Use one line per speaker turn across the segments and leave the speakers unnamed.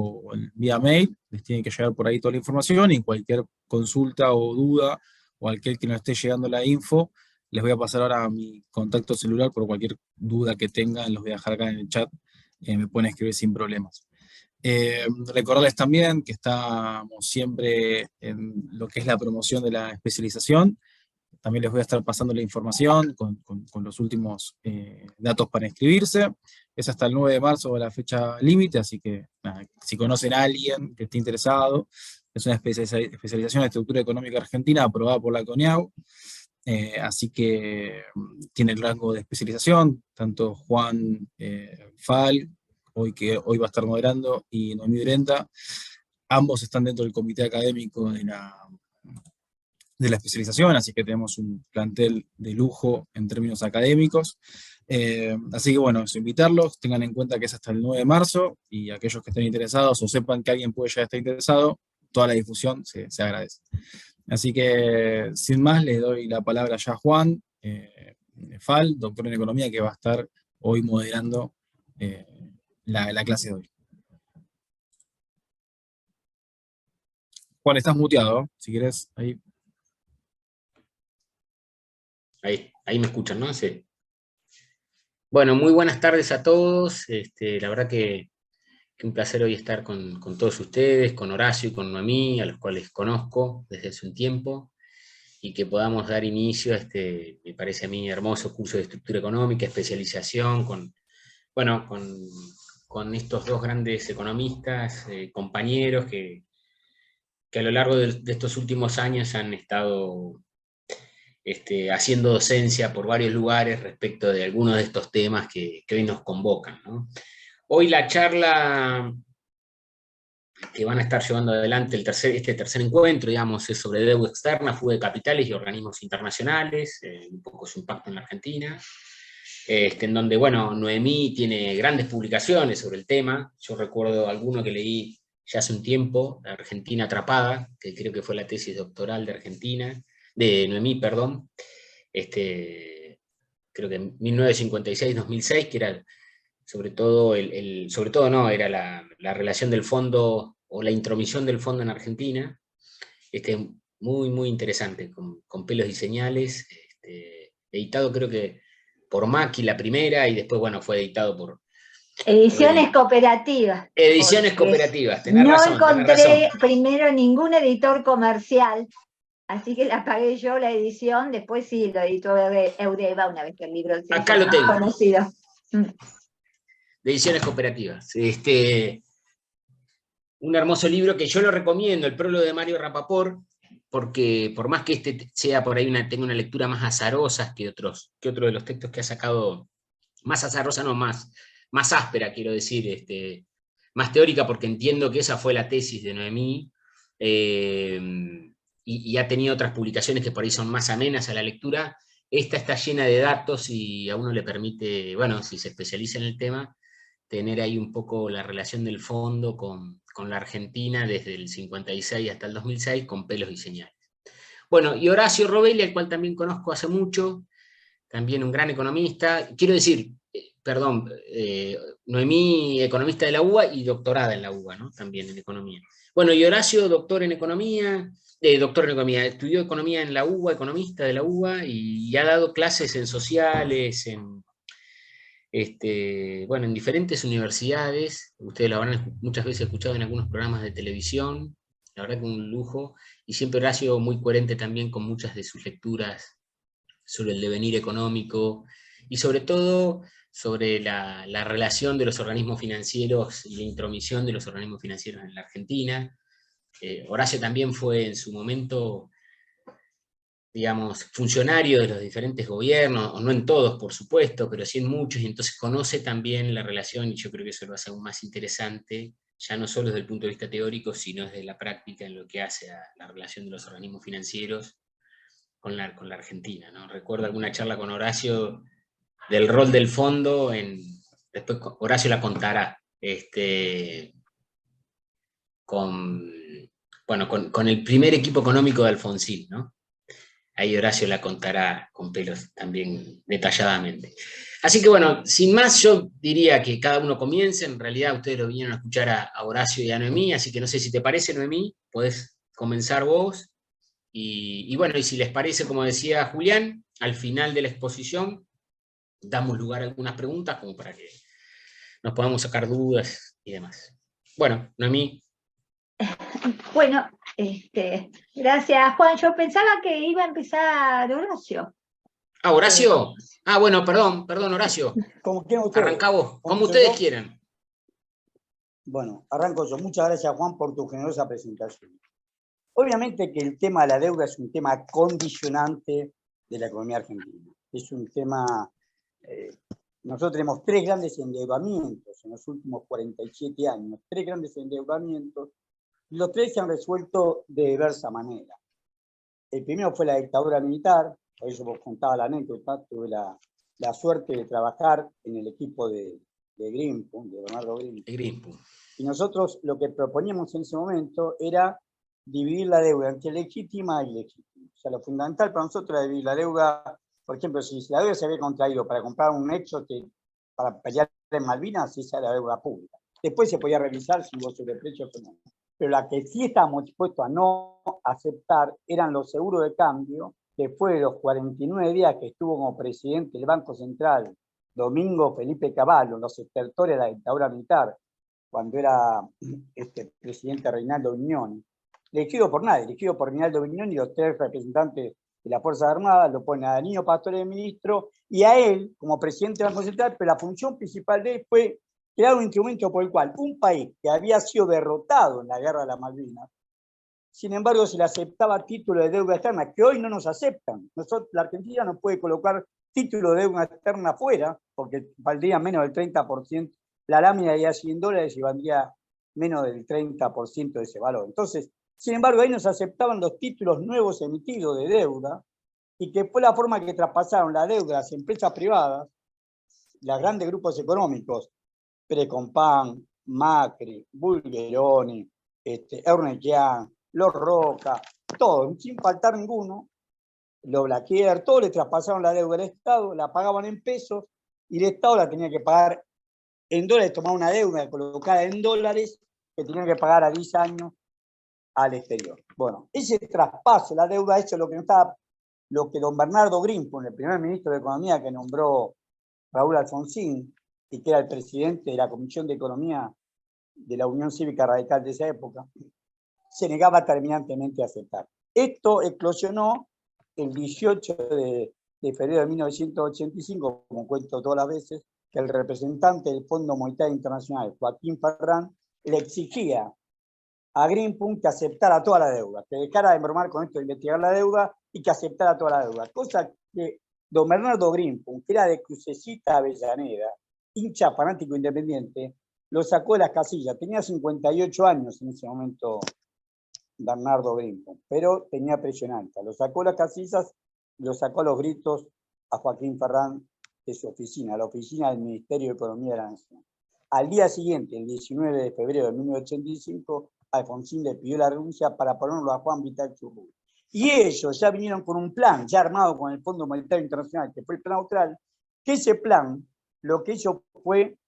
o vía mail, les tiene que llegar por ahí toda la información, y cualquier consulta o duda, o aquel que no esté llegando la info, les voy a pasar ahora mi contacto celular por cualquier duda que tengan, los voy a dejar acá en el chat, me pueden escribir sin problemas. Recordarles también que estamos siempre en lo que es la promoción de la especialización. También les voy a estar pasando la información con los últimos datos para inscribirse. Es hasta el 9 de marzo la fecha límite, así que nada, si conocen a alguien que esté interesado, es una especialización en estructura económica argentina aprobada por la CONIAU, así que tiene el rango de especialización, tanto Juan Fal, hoy va a estar moderando, y Noemí Brenta, ambos están dentro del comité académico de la especialización, así que tenemos un plantel de lujo en términos académicos. Así que bueno, invitarlos, tengan en cuenta que es hasta el 9 de marzo, y aquellos que estén interesados o sepan que alguien puede ya estar interesado, toda la difusión se agradece. Así que, sin más, le doy la palabra ya a Juan Fal, doctor en Economía, que va a estar hoy moderando la clase de hoy. Juan, estás muteado, si querés, ahí.
Ahí me escuchan, ¿no? Sí. Bueno, muy buenas tardes a todos. La verdad que un placer hoy estar con todos ustedes, con Horacio y con Noemí, a los cuales conozco desde hace un tiempo, y que podamos dar inicio a este, me parece a mí, hermoso curso de estructura económica, especialización, con estos dos grandes economistas, compañeros que a lo largo de estos últimos años han estado haciendo docencia por varios lugares respecto de algunos de estos temas que hoy nos convocan, ¿no? Hoy la charla que van a estar llevando adelante este tercer encuentro, digamos, es sobre deuda externa, fuga de capitales y organismos internacionales, un poco su impacto en la Argentina, en donde, bueno, Noemí tiene grandes publicaciones sobre el tema. Yo recuerdo alguno que leí ya hace un tiempo, Argentina Atrapada, que creo que fue la tesis doctoral de Noemí, perdón, creo que en 1956-2006, que era sobre todo, era la relación del fondo o la intromisión del fondo en Argentina, muy, muy interesante, con pelos y señales, editado creo que por Macchi la primera, y después, bueno, fue editado por...
Ediciones cooperativas.
Ediciones cooperativas, tenés
no
razón.
No encontré
tenés razón.
Primero ningún editor comercial, así que la pagué yo la edición, después sí lo editó Eudeva una vez que el libro se
Acá lo tengo.
Conocido.
De Ediciones cooperativas. Un hermoso libro que yo lo recomiendo, el prólogo de Mario Rapaport, porque por más que sea por ahí tenga una lectura más azarosa que otro de los textos que ha sacado, más azarosa, no, más áspera, quiero decir, más teórica, porque entiendo que esa fue la tesis de Noemí, y ha tenido otras publicaciones que por ahí son más amenas a la lectura. Esta está llena de datos y a uno le permite, bueno, si se especializa en el tema, tener ahí un poco la relación del fondo con la Argentina desde el 56 hasta el 2006, con pelos y señales. Bueno, y Horacio Rovelli, al cual también conozco hace mucho, también un gran economista, quiero decir, Noemí, economista de la UBA y doctorada en la UBA, ¿no? También en economía. Bueno, y Horacio, doctor en economía, estudió economía en la UBA, economista de la UBA, y ha dado clases en sociales, bueno, en diferentes universidades. Ustedes lo habrán muchas veces escuchado en algunos programas de televisión, la verdad que un lujo, y siempre Horacio muy coherente también con muchas de sus lecturas sobre el devenir económico, y sobre todo sobre la relación de los organismos financieros y la intromisión de los organismos financieros en la Argentina. Horacio también fue en su momento, digamos, funcionario de los diferentes gobiernos, o no en todos, por supuesto, pero sí en muchos, y entonces conoce también la relación, y yo creo que eso lo hace aún más interesante, ya no solo desde el punto de vista teórico, sino desde la práctica, en lo que hace a la relación de los organismos financieros con la Argentina, ¿no? Recuerdo alguna charla con Horacio del rol del fondo, después Horacio la contará, con el primer equipo económico de Alfonsín, ¿no? Ahí Horacio la contará con pelos también detalladamente. Así que bueno, sin más, yo diría que cada uno comience. En realidad ustedes lo vinieron a escuchar a Horacio y a Noemí, así que no sé si te parece, Noemí, podés comenzar vos. Y bueno, y si les parece, como decía Julián, al final de la exposición damos lugar a algunas preguntas como para que nos podamos sacar dudas y demás. Bueno, Noemí.
Bueno, gracias, Juan. Yo pensaba que iba a empezar Horacio.
Ah, Horacio. Ah, bueno, perdón, Horacio.
Como quieran ustedes.
Arrancá vos, como
¿Comienzo
ustedes
yo?
quieran.
Bueno, arranco yo. Muchas gracias, Juan, por tu generosa presentación. Obviamente que el tema de la deuda es un tema condicionante de la economía argentina. Es un tema... nosotros tenemos 3 grandes endeudamientos en los últimos 47 años. 3 grandes endeudamientos. Y los 3 se han resuelto de diversa manera. El primero fue la dictadura militar. Por eso vos contaba la anécdota. Tuve la suerte de trabajar en el equipo de Greenpool, de Bernardo Greenpool. Y nosotros lo que proponíamos en ese momento era dividir la deuda entre legítima y ilegítima. O sea, lo fundamental para nosotros era dividir la deuda. Por ejemplo, si la deuda se había contraído para comprar un hecho para pelear en Malvinas, esa era la deuda pública. Después se podía revisar si hubo sobreprecios o no. Pero la que sí estábamos dispuestos a no aceptar eran los seguros de cambio. Después de los 49 días que estuvo como presidente del Banco Central, Domingo Felipe Cavallo, los estertores de la dictadura militar, cuando era presidente Reinaldo Vignoni, elegido por nadie, elegido por Reinaldo Vignoni y los 3 representantes de las Fuerzas Armadas, lo pone a Danilo Pastore de ministro, y a él como presidente del Banco Central, pero la función principal de él fue crear un instrumento por el cual un país que había sido derrotado en la guerra de las Malvinas, sin embargo se le aceptaba título de deuda externa, que hoy no nos aceptan. La Argentina no puede colocar título de deuda externa afuera, porque valdría menos del 30%, la lámina de $100 y valdría menos del 30% de ese valor. Entonces, sin embargo, ahí nos aceptaban los títulos nuevos emitidos de deuda, y que fue la forma que traspasaron la deuda a las empresas privadas, los grandes grupos económicos, Precompan, Macri, Bulgeroni, Ernest Young, Los Roca, todos, sin faltar ninguno, los Blaquier, todos le traspasaron la deuda al Estado, la pagaban en pesos, y el Estado la tenía que pagar en dólares, tomaba una deuda colocada en dólares, que tenía que pagar a 10 años al exterior. Bueno, ese traspaso, la deuda, eso es lo que don Bernardo Greenpool, el primer ministro de Economía que nombró Raúl Alfonsín, y que era el presidente de la Comisión de Economía de la Unión Cívica Radical de esa época, se negaba terminantemente a aceptar. Esto eclosionó el 18 de febrero de 1985, como cuento todas las veces, que el representante del Fondo Monetario Internacional, Joaquín Ferrán, le exigía a Greenpool que aceptara toda la deuda, que dejara de bromar con esto de investigar la deuda y que aceptara toda la deuda. Cosa que don Bernardo Greenpool, que era de Crucecita Avellaneda, hincha fanático independiente, lo sacó de las casillas. Tenía 58 años en ese momento Bernardo Greenpool, pero tenía presión alta. Lo sacó de las casillas y lo sacó a los gritos a Joaquín Ferrán de su oficina, la oficina del Ministerio de Economía de la Nación. Al día siguiente, el 19 de febrero de 1985, Alfonsín le pidió la renuncia para ponerlo a Juan Vital Churruy. Y ellos ya vinieron con un plan, ya armado con el Fondo Monetario Internacional, que fue el Plan Austral, que ese plan lo que hizo fue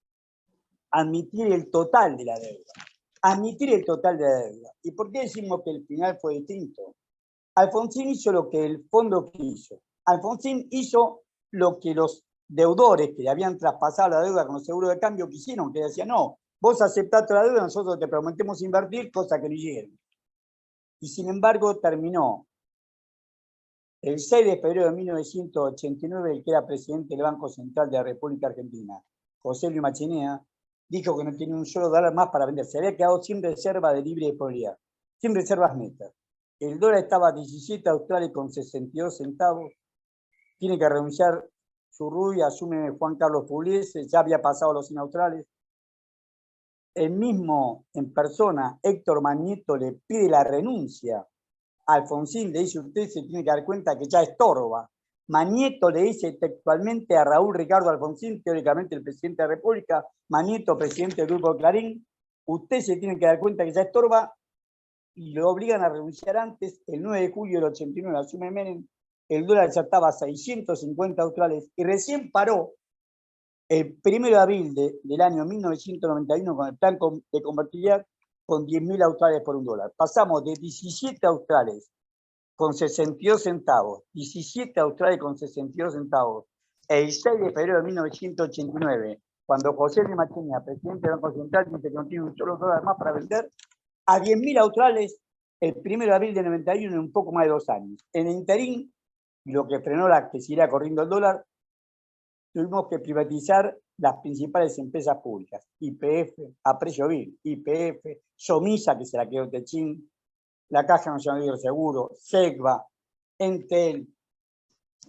admitir el total de la deuda. Admitir el total de la deuda. ¿Y por qué decimos que el final fue distinto? Alfonsín hizo lo que el fondo quiso. Alfonsín hizo lo que los deudores que le habían traspasado la deuda con los seguros de cambio quisieron, que decían, no, vos aceptaste la deuda, nosotros te prometemos invertir, cosa que no hicieron. Y sin embargo terminó el 6 de febrero de 1989, el que era presidente del Banco Central de la República Argentina, José Luis Machinea, dijo que no tenía un solo dólar más para vender. Se había quedado sin reserva de libre disponibilidad, sin reservas netas. El dólar estaba a 17 australes con 62 centavos. Tiene que renunciar Churruy, asume Juan Carlos Pugliese, ya había pasado los 100 australes. El mismo en persona, Héctor Magneto, le pide la renuncia. Alfonsín le dice, usted se tiene que dar cuenta que ya estorba. Magneto le dice textualmente a Raúl Ricardo Alfonsín, teóricamente el presidente de la República, Magneto, presidente del Grupo Clarín, usted se tiene que dar cuenta que ya estorba, y lo obligan a renunciar antes. El 9 de julio del 89 asume Menem, el dólar ya estaba a 650 australes, y recién paró el 1 de abril del año 1991 con el plan de convertibilidad con 10.000 australes por $1. Pasamos de 17 australes con 62 centavos, 17 australes con 62 centavos, el 6 de febrero de 1989, cuando José de Machuña, presidente del Banco Central, dice que no tiene un solo dólar más para vender, a 10.000 australes el 1 de abril del 91 en un poco más de 2 años. En el interín, lo que frenó que siguiera corriendo el dólar, tuvimos que privatizar las principales empresas públicas, YPF, Aprecio-Vil, YPF, Somisa, que se la quedó Techín, la Caja Nacional de Seguro, SEGVA, Entel,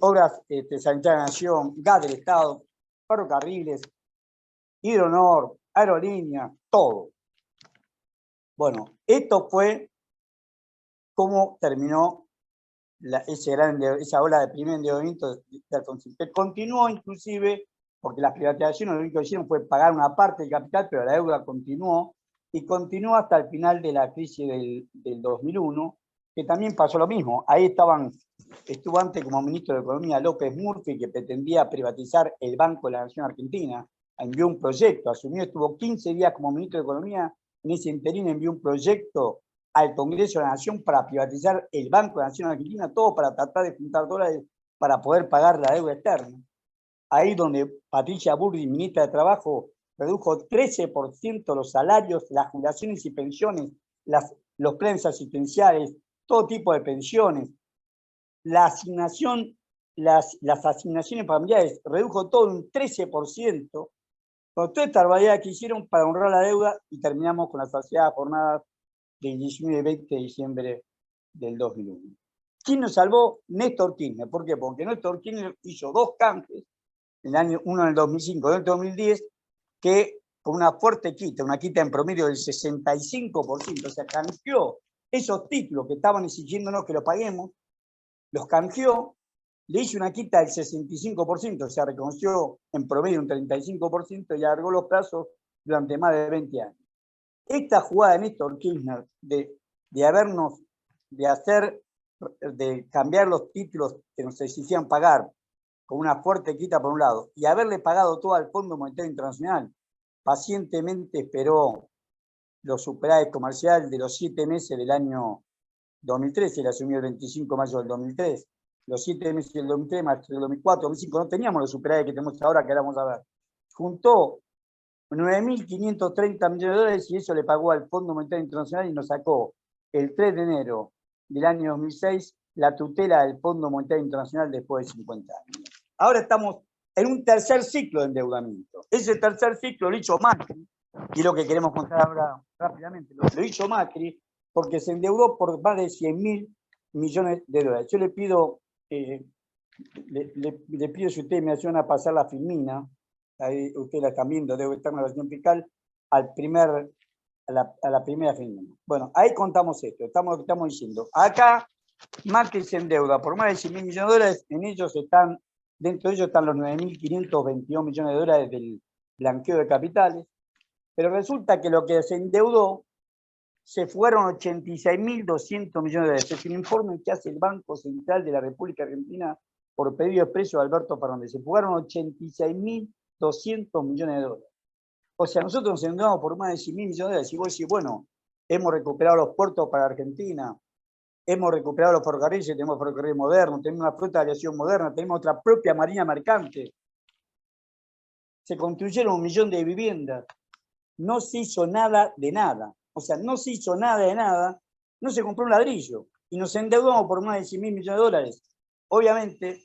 Obras Sanitarias de la Nación, Gas del Estado, Ferrocarriles, Hidronor, Aerolíneas, todo. Bueno, esto fue cómo terminó esa ola de primer endeudamiento del Consejo. Continuó inclusive, porque las privatizaciones lo único que hicieron fue pagar una parte del capital, pero la deuda continuó, y continuó hasta el final de la crisis del 2001, que también pasó lo mismo. Ahí estuvo antes como ministro de Economía López Murphy, que pretendía privatizar el Banco de la Nación Argentina, envió un proyecto, asumió, estuvo 15 días como ministro de Economía, en ese interín envió un proyecto al Congreso de la Nación para privatizar el Banco de la Nación Argentina, todo para tratar de juntar dólares para poder pagar la deuda externa. Ahí donde Patricia Bullrich, ministra de Trabajo, redujo 13% los salarios, las jubilaciones y pensiones, los planes asistenciales, todo tipo de pensiones. Las asignaciones familiares redujo todo un 13%, con toda esta barbaridad que hicieron para honrar la deuda, y terminamos con las saciadas jornadas del 19 y 20 de diciembre del 2001. ¿Quién nos salvó? Néstor Kirchner. ¿Por qué? Porque Néstor Kirchner hizo 2 canjes, uno en el 2005 y otro en el 2010, que con una fuerte quita, una quita en promedio del 65%, o sea, canjeó esos títulos que estaban exigiéndonos que los paguemos, los canjeó, le hizo una quita del 65%, o sea, reconoció en promedio un 35% y alargó los plazos durante más de 20 años. Esta jugada de Néstor Kirchner de cambiar los títulos que nos exigían pagar con una fuerte quita por un lado, y haberle pagado todo al Fondo Monetario Internacional, pacientemente esperó los superávit comerciales de los 7 meses del año 2013, él asumió el 25 de mayo del 2003, los 7 meses del 2003 más del 2004, 2005, no teníamos los superávit que tenemos ahora, que ahora vamos a ver. Juntó 9.530 millones de dólares y eso le pagó al Fondo Monetario Internacional y nos sacó el 3 de enero del año 2006 la tutela del Fondo Monetario Internacional después de 50 años. Ahora estamos en un tercer ciclo de endeudamiento. Ese tercer ciclo lo hizo Macri, y es lo que queremos contar ahora rápidamente. Lo hizo Macri porque se endeudó por más de 100.000 millones de dólares. Yo le pido, le pido si ustedes me ayudan a pasar la filmina, ahí ustedes la están viendo, debe estar en la versión fiscal, a la primera filmina. Bueno, ahí contamos esto, estamos diciendo. Acá Macri se endeuda por más de 100.000 millones de dólares, dentro de ellos están los 9.522 millones de dólares del blanqueo de capitales, pero resulta que lo que se endeudó se fueron 86.200 millones de dólares. Es un informe que hace el Banco Central de la República Argentina por pedido expreso de Alberto Fernández. Se fugaron 86.200 millones de dólares. O sea, nosotros nos endeudamos por más de 100.000 millones de dólares. Y vos decís, bueno, hemos recuperado los puertos para Argentina, hemos recuperado los ferrocarriles, tenemos ferrocarriles modernos, tenemos una flota de aviación moderna, tenemos otra propia marina mercante. Se construyeron 1 millón de viviendas. No se hizo nada de nada. O sea, no se hizo nada de nada, no se compró un ladrillo. Y nos endeudamos por más de 100.000 millones de dólares. Obviamente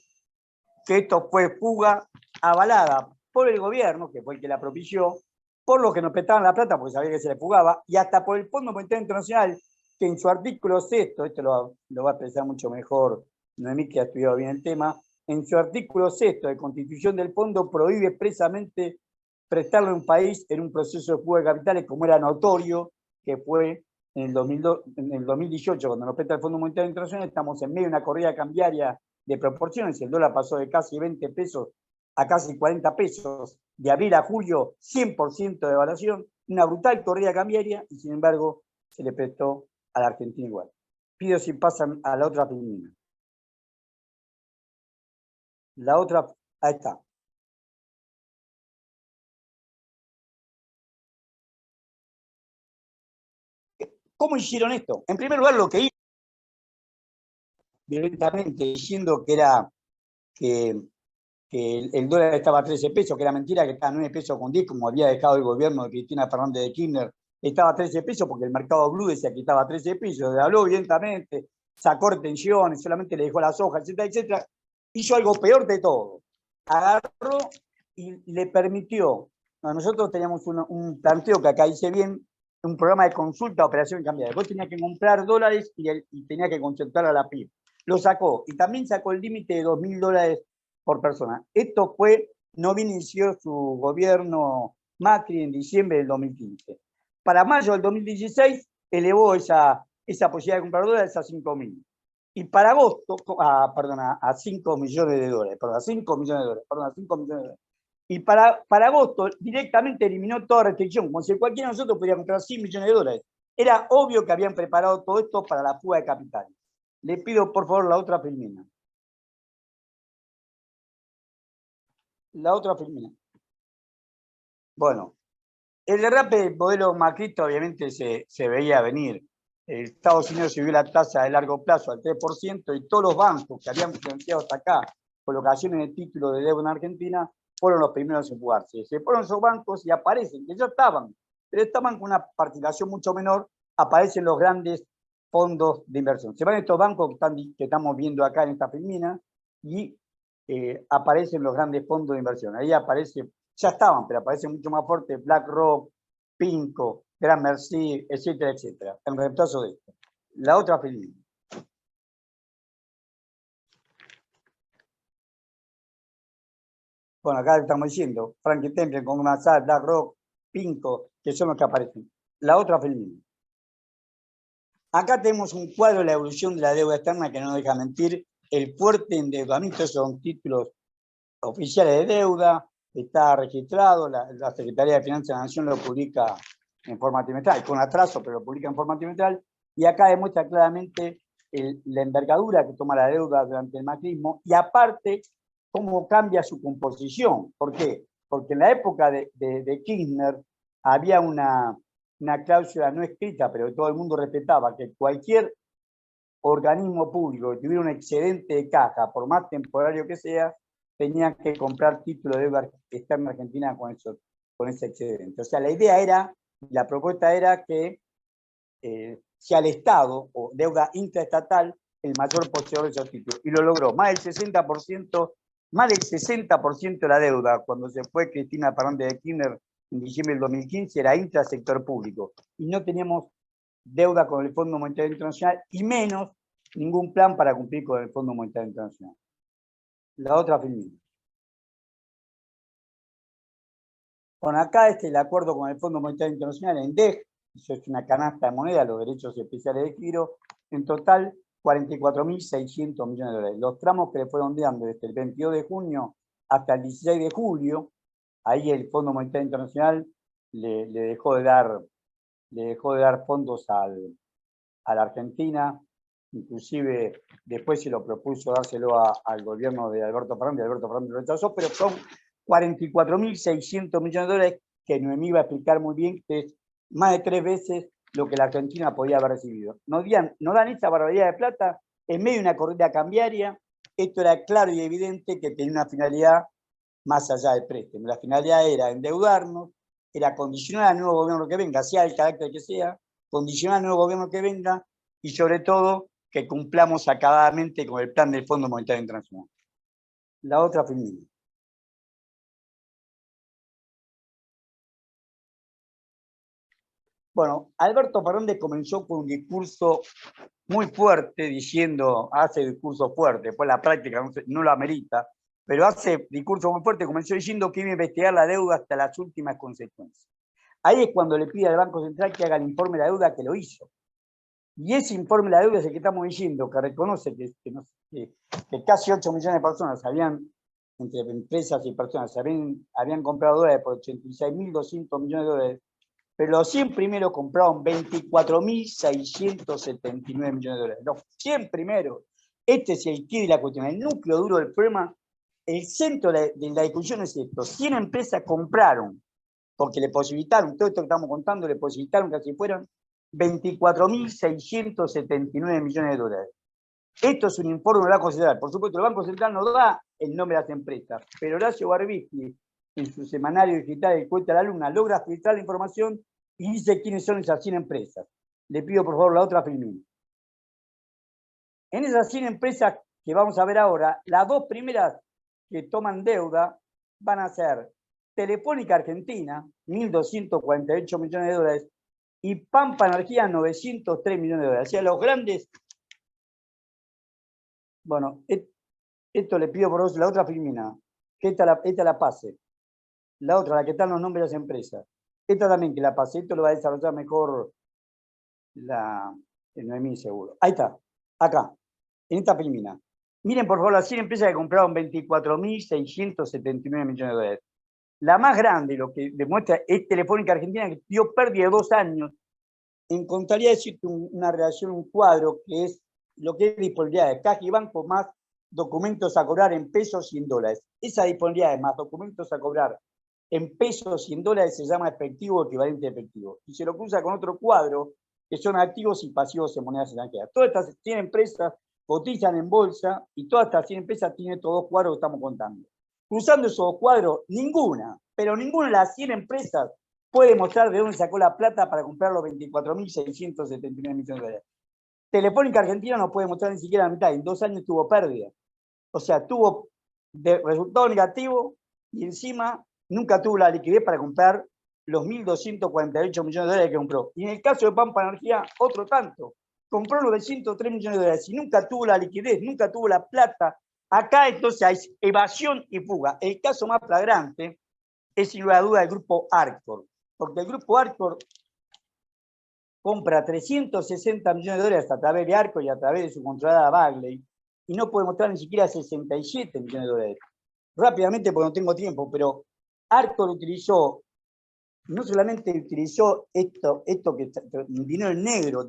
que esto fue fuga avalada por el gobierno, que fue el que la propició, por los que nos prestaban la plata, porque sabía que se le fugaba, y hasta por el Fondo Monetario Internacional, que en su artículo 6, esto lo va a expresar mucho mejor Noemí, que ha estudiado bien el tema, en su artículo 6 de Constitución del Fondo prohíbe expresamente prestarle a un país en un proceso de fuga de capitales, como era notorio que fue en el 2018, cuando nos presta el Fondo Monetario Internacional. Estamos en medio de una corrida cambiaria de proporciones. El dólar pasó de casi 20 pesos a casi 40 pesos, de abril a julio, 100% de devaluación, una brutal corrida cambiaria, y sin embargo se le prestó a la Argentina igual. Pido si pasan a la otra filmina. La otra, ahí está. ¿Cómo hicieron esto? En primer lugar, lo que hizo violentamente, diciendo que el dólar estaba a 13 pesos, que era mentira, que estaba a 9 pesos con 10, como había dejado el gobierno de Cristina Fernández de Kirchner, estaba a 13 pesos porque el mercado blue decía que estaba a 13 pesos, le habló violentamente, sacó retenciones, solamente le dejó las hojas, etcétera, etcétera. Hizo algo peor de todo. Agarró y le permitió, nosotros teníamos un planteo que acá hice bien, un programa de consulta, operación cambiaria. Vos tenías que comprar dólares y tenías que consultar a la PIB. Lo sacó y también sacó el límite de $2.000 por persona. Esto no inició su gobierno Macri en diciembre del 2015. Para mayo del 2016 elevó esa posibilidad de comprar dólares a 5.000. Y para agosto, a 5 millones de dólares, a 5 millones de dólares. Y para agosto directamente eliminó toda restricción, como si cualquiera de nosotros pudiera comprar 100 millones de dólares. Era obvio que habían preparado todo esto para la fuga de capitales. Le pido, por favor, la otra filmina. La otra filmina. Bueno, el derrape del modelo macrista obviamente se veía venir. Estados Unidos subió la tasa de largo plazo al 3% y todos los bancos que habían financiado hasta acá colocaciones de título de deuda en Argentina fueron los primeros en fugarse. Se fueron esos bancos y aparecen, que ya estaban, pero estaban con una participación mucho menor, aparecen los grandes fondos de inversión. Se van estos bancos que estamos viendo acá en esta filmina y aparecen los grandes fondos de inversión. Ahí aparece, ya estaban, pero aparecen mucho más fuerte BlackRock, Pinco, Gran Mercy, etcétera, etcétera, en reemplazo de esto. La otra filmina. Bueno, acá estamos diciendo, Franklin Templeton, Goldman Sachs, BlackRock, Pinco, que son los que aparecen. La otra filmina. Acá tenemos un cuadro de la evolución de la deuda externa que no deja mentir. El fuerte endeudamiento son títulos oficiales de deuda, está registrado, la Secretaría de Finanzas de la Nación lo publica en forma trimestral, con atraso, pero lo publica en forma trimestral, y acá demuestra claramente la envergadura que toma la deuda durante el macrismo, y aparte, cómo cambia su composición. ¿Por qué? Porque en la época de Kirchner había una cláusula no escrita, pero que todo el mundo respetaba, que cualquier organismo público que tuviera un excedente de caja, por más temporario que sea, tenía que comprar títulos de deuda externa argentina con ese excedente. O sea, la idea era, la propuesta era que sea el Estado o deuda intraestatal el mayor poseedor de esos títulos. Y lo logró. Más del 60%, más del 60% de la deuda, cuando se fue Cristina Fernández de Kirchner en diciembre del 2015, era intrasector público. Y no teníamos deuda con el Fondo Monetario Internacional y menos ningún plan para cumplir con el Fondo Monetario Internacional. La otra filmina. Bueno, acá el acuerdo con el Fondo Monetario Internacional en DEG, eso es una canasta de moneda, los derechos especiales de giro, en total 44.600 millones de dólares. Los tramos que le fueron dando desde el 22 de junio hasta el 16 de julio, ahí el Fondo Monetario Internacional le dejó de dar fondos a la Argentina, inclusive después se lo propuso dárselo al gobierno de Alberto Fernández lo rechazó, pero son 44.600 millones de dólares que Noemí va a explicar muy bien, que es más de 3 veces lo que la Argentina podía haber recibido. Nos dan esa barbaridad de plata en medio de una corrida cambiaria. Esto era claro y evidente que tenía una finalidad más allá del préstamo. La finalidad era endeudarnos, era condicionar al nuevo gobierno que venga, sea el carácter que sea, condicionar al nuevo gobierno que venga y sobre todo que cumplamos acabadamente con el plan del Fondo Monetario Internacional. La otra filmina. Bueno, Alberto Fernández comenzó con un discurso muy fuerte, hace discurso fuerte, después la práctica no lo amerita, pero hace discurso muy fuerte, comenzó diciendo que iba a investigar la deuda hasta las últimas consecuencias. Ahí es cuando le pide al Banco Central que haga el informe de la deuda, que lo hizo. Y ese informe de la deuda es el que estamos diciendo, que reconoce que casi 8 millones de personas entre empresas y personas, habían comprado dólares por 86.200 millones de dólares, pero los 100 primeros compraron 24.679 millones de dólares. Los 100 primeros. Este es el quid de la cuestión, el núcleo duro del problema. El centro de la discusión es esto. 100 empresas compraron, porque le posibilitaron, todo esto que estamos contando, le posibilitaron que así fueran 24.679 millones de dólares. Esto es un informe del Banco Central. Por supuesto, el Banco Central no da el nombre de las empresas, pero Horacio Barbicchi, en su semanario digital El Cuento a la Luna, logra filtrar la información y dice quiénes son esas 100 empresas. Le pido, por favor, la otra filmina. En esas 100 empresas que vamos a ver ahora, las dos primeras que toman deuda van a ser Telefónica Argentina, 1.248 millones de dólares, y Pampa Energía, 903 millones de dólares. O sea, los grandes... Bueno, esto le pido por vos, la otra filmina, que esta la pase. La otra, la que están los nombres de las empresas. Esta también que la pase, esto lo va a desarrollar mejor la Noemí seguro. Ahí está, acá, en esta filmina. Miren por favor las 100 empresas que compraron 24.679 millones de dólares. La más grande, lo que demuestra, es Telefónica Argentina, que dio pérdida de 2 años. Encontraría decirte una relación, un cuadro, que es lo que es disponibilidad de caja y banco más documentos a cobrar en pesos y en dólares. Esa disponibilidad más documentos a cobrar en pesos y en dólares se llama efectivo o equivalente a efectivo. Y se lo cruza con otro cuadro, que son activos y pasivos en monedas extranjeras. Todas estas 100 empresas cotizan en bolsa y todas estas 100 empresas tienen estos dos cuadros que estamos contando. Cruzando esos dos cuadros, ninguna, pero ninguna de las 100 empresas puede mostrar de dónde sacó la plata para comprar los 24.679 millones de dólares. Telefónica Argentina no puede mostrar ni siquiera la mitad, en 2 años tuvo pérdida. O sea, tuvo resultado negativo y encima nunca tuvo la liquidez para comprar los 1.248 millones de dólares que compró. Y en el caso de Pampa Energía, otro tanto. Compró 903 millones de dólares y nunca tuvo la liquidez, nunca tuvo la plata. Acá entonces hay evasión y fuga. El caso más flagrante es sin lugar a duda el grupo Arcor, porque el grupo Arcor compra 360 millones de dólares a través de Arcor y a través de su controlada Bagley, y no puede mostrar ni siquiera 67 millones de dólares. Rápidamente, porque no tengo tiempo, pero Arcor utilizó, no solamente utilizó esto que dinero en negro,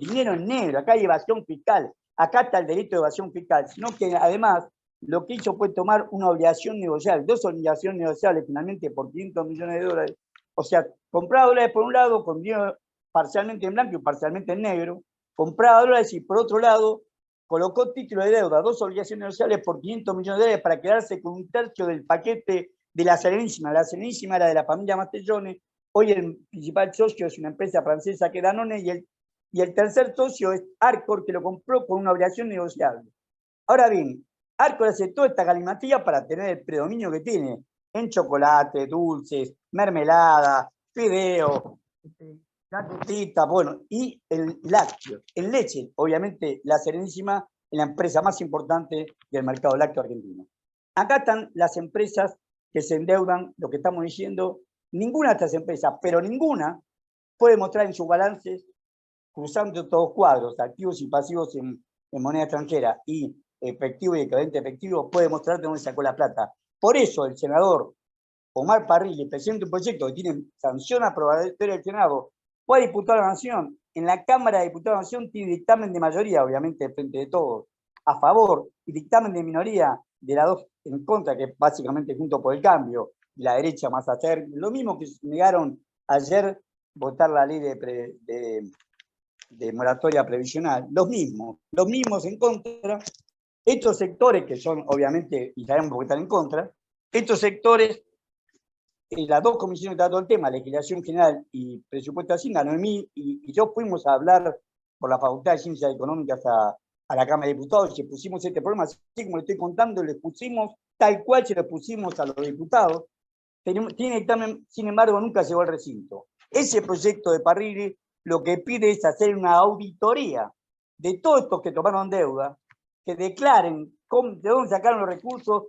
acá hay evasión fiscal, acá está el delito de evasión fiscal, sino que además lo que hizo fue tomar una obligación negociable, 2 obligaciones negociables finalmente por 500 millones de dólares, o sea, compraba dólares por un lado, con dinero parcialmente en blanco y parcialmente en negro, compraba dólares y por otro lado colocó título de deuda, 2 obligaciones negociables por 500 millones de dólares para quedarse con 1/3 del paquete de la Serenísima. La Serenísima era de la familia Mastellone, hoy el principal socio es una empresa francesa que es Danone, y el tercer socio es Arcor, que lo compró con una obligación negociable. Ahora bien, Arcor aceptó esta galimatía para tener el predominio que tiene en chocolate, dulces, mermelada, fideo, galletita, bueno, y el lácteo, en leche, obviamente la Serenísima es la empresa más importante del mercado lácteo argentino. Acá están las empresas que se endeudan, lo que estamos diciendo, ninguna de estas empresas, pero ninguna puede mostrar en sus balances, cruzando todos cuadros, activos y pasivos en moneda extranjera y efectivo y equivalente efectivo, puede mostrar de dónde sacó la plata. Por eso el senador Omar Parrilli presenta un proyecto que tiene sanción aprobatoria del Senado, fue diputado de la Nación. En la Cámara de Diputados de la Nación tiene dictamen de mayoría, obviamente, frente de todos, a favor, y dictamen de minoría de las dos en contra, que básicamente Juntos por el Cambio, y la derecha más hacer. Lo mismo que negaron ayer votar la ley de moratoria previsional. Los mismos en contra. Estos sectores, que son obviamente, y sabemos por qué están en contra, estos sectores, las dos comisiones que trató el tema, Legislación General y Presupuesto de Hacienda, Noemí y yo fuimos a hablar por la Facultad de Ciencias Económicas a la Cámara de Diputados y pusimos este problema, así como le estoy contando, le pusimos tal cual se lo pusimos a los diputados. Tiene dictamen, sin embargo, nunca llegó al recinto. Ese proyecto de Parrilli lo que pide es hacer una auditoría de todos estos que tomaron deuda, que declaren de dónde sacaron los recursos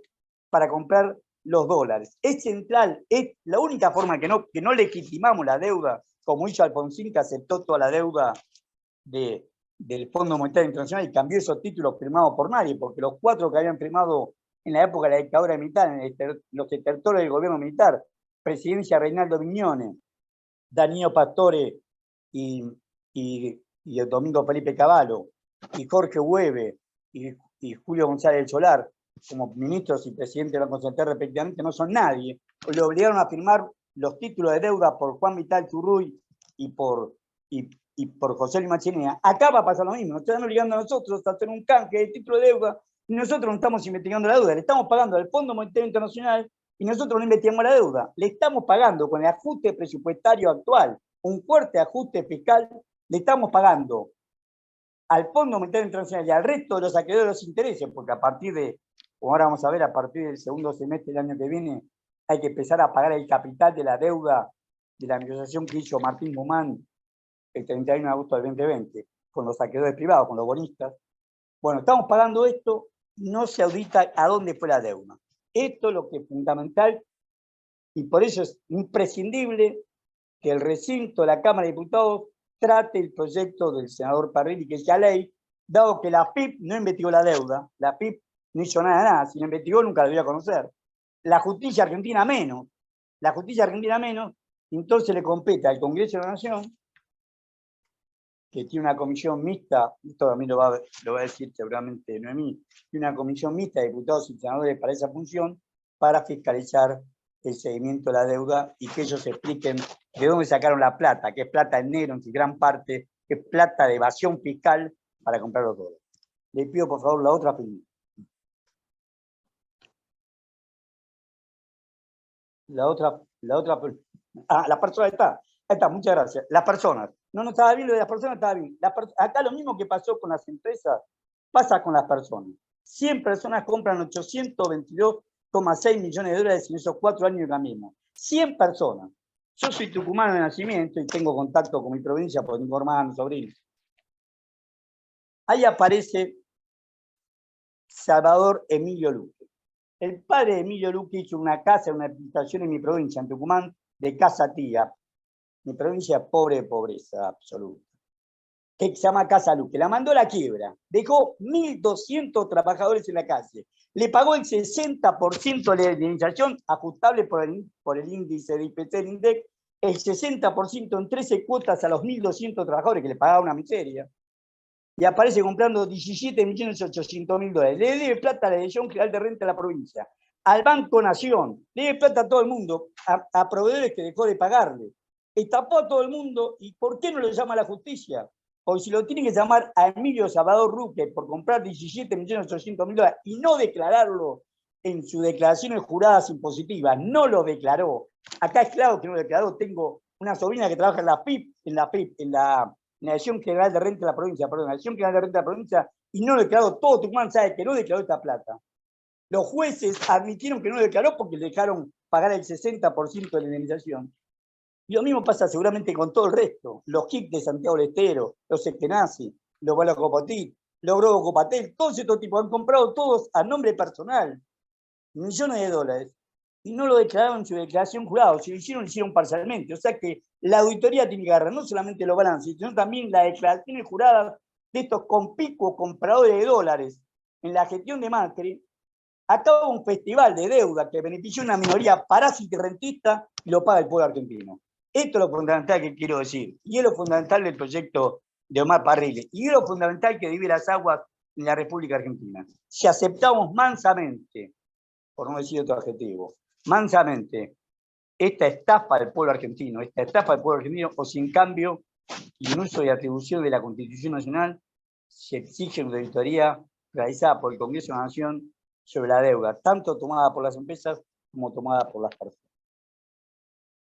para comprar los dólares. Es central, es la única forma que no legitimamos la deuda, como hizo Alfonsín, que aceptó toda la deuda del Fondo Monetario Internacional y cambió esos títulos firmados por nadie, porque los 4 que habían firmado en la época de la dictadura militar, los estertores del gobierno militar, presidencia Reinaldo Vignone, Danilo Pastore y el Domingo Felipe Cavallo, y Jorge Hueve y Julio González del Solar, como ministros y presidentes del Banco Central respectivamente, no son nadie. Le obligaron a firmar los títulos de deuda por Juan Vital Churruy y y por José Luis Machinea, acá va a pasar lo mismo. Nos están obligando a nosotros a hacer un canje de título de deuda y nosotros no estamos investigando la deuda. Le estamos pagando al Fondo Monetario Internacional y nosotros no investigamos la deuda. Le estamos pagando con el ajuste presupuestario actual, un fuerte ajuste fiscal, le estamos pagando al Fondo Monetario Internacional y al resto de los acreedores de los intereses, porque a partir de, como ahora vamos a ver, a partir del segundo semestre del año que viene, hay que empezar a pagar el capital de la deuda de la negociación que hizo Martín Guzmán el 31 de agosto del 2020, con los acreedores privados, con los bonistas. Bueno, estamos pagando esto, no se audita a dónde fue la deuda. Esto es lo que es fundamental y por eso es imprescindible que el recinto de la Cámara de Diputados trate el proyecto del senador Parrilli, que sea ley, dado que la FIP no investigó la deuda, la FIP no hizo nada, si la investigó nunca la debería conocer. La justicia argentina menos, entonces le compete al Congreso de la Nación, que tiene una comisión mixta, esto también lo va a decir seguramente Noemí, tiene una comisión mixta de diputados y senadores para esa función, para fiscalizar el seguimiento de la deuda y que ellos expliquen de dónde sacaron la plata, que es plata en negro en su gran parte, que es plata de evasión fiscal para comprar los dólares. Le pido por favor la otra filmina. La persona está. Ahí está, muchas gracias. Las personas. No estaba bien, lo de las personas estaba bien. Acá lo mismo que pasó con las empresas, pasa con las personas. 100 personas compran 822,6 millones de dólares en esos 4 años de camino. 100 personas. Yo soy tucumano de nacimiento y tengo contacto con mi provincia porque tengo hermanos, sobrinos. Ahí aparece Salvador Emilio Luque. El padre de Emilio Luque hizo una casa, una habitación en mi provincia, en Tucumán, de Casa Tía. Mi provincia es pobre de pobreza absoluta. Que se llama Casa Luque. La mandó a la quiebra. Dejó 1.200 trabajadores en la calle. Le pagó el 60% de la indemnización ajustable por el índice de IPC del INDEC, el 60% en 13 cuotas a los 1.200 trabajadores, que le pagaba una miseria. Y aparece comprando 17.800.000 dólares. Le debe plata a la Dirección General de Renta de la provincia, al Banco Nación, le debe plata a todo el mundo, a proveedores que dejó de pagarle. Tapó a todo el mundo. ¿Y por qué no lo llama a la justicia? Porque si lo tiene que llamar a Emilio Salvador Luque por comprar 17.800.000 dólares y no declararlo en sus declaraciones juradas impositivas, no lo declaró. Acá es claro que no lo declaró. Tengo una sobrina que trabaja en la Dirección General de Renta de la provincia, la Dirección General de Renta de la provincia, y no lo declaró. Todo Tucumán sabe que no declaró esta plata. Los jueces admitieron que no lo declaró porque le dejaron pagar el 60% de la indemnización. Y lo mismo pasa seguramente con todo el resto. Los KIC de Santiago del Estero, los Eskenazi, los Balacopotit, los Grobo Copatel, todos estos tipos han comprado todos a nombre personal millones de dólares y no lo declararon en su declaración jurada. Si lo hicieron parcialmente. O sea que la auditoría tiene que agarrar no solamente los balances, sino también las declaraciones juradas de estos conspicuos compradores de dólares. En la gestión de Macri, acaba un festival de deuda que benefició a una minoría parásita y rentista y lo paga el pueblo argentino. Esto es lo fundamental que quiero decir. Y es lo fundamental del proyecto de Omar Parrilli. Y es lo fundamental que divide las aguas en la República Argentina. Si aceptamos mansamente, por no decir otro adjetivo, mansamente, esta estafa del pueblo argentino, o si en cambio, y en uso de atribución de la Constitución Nacional, se exige una auditoría realizada por el Congreso de la Nación sobre la deuda, tanto tomada por las empresas como tomada por las personas.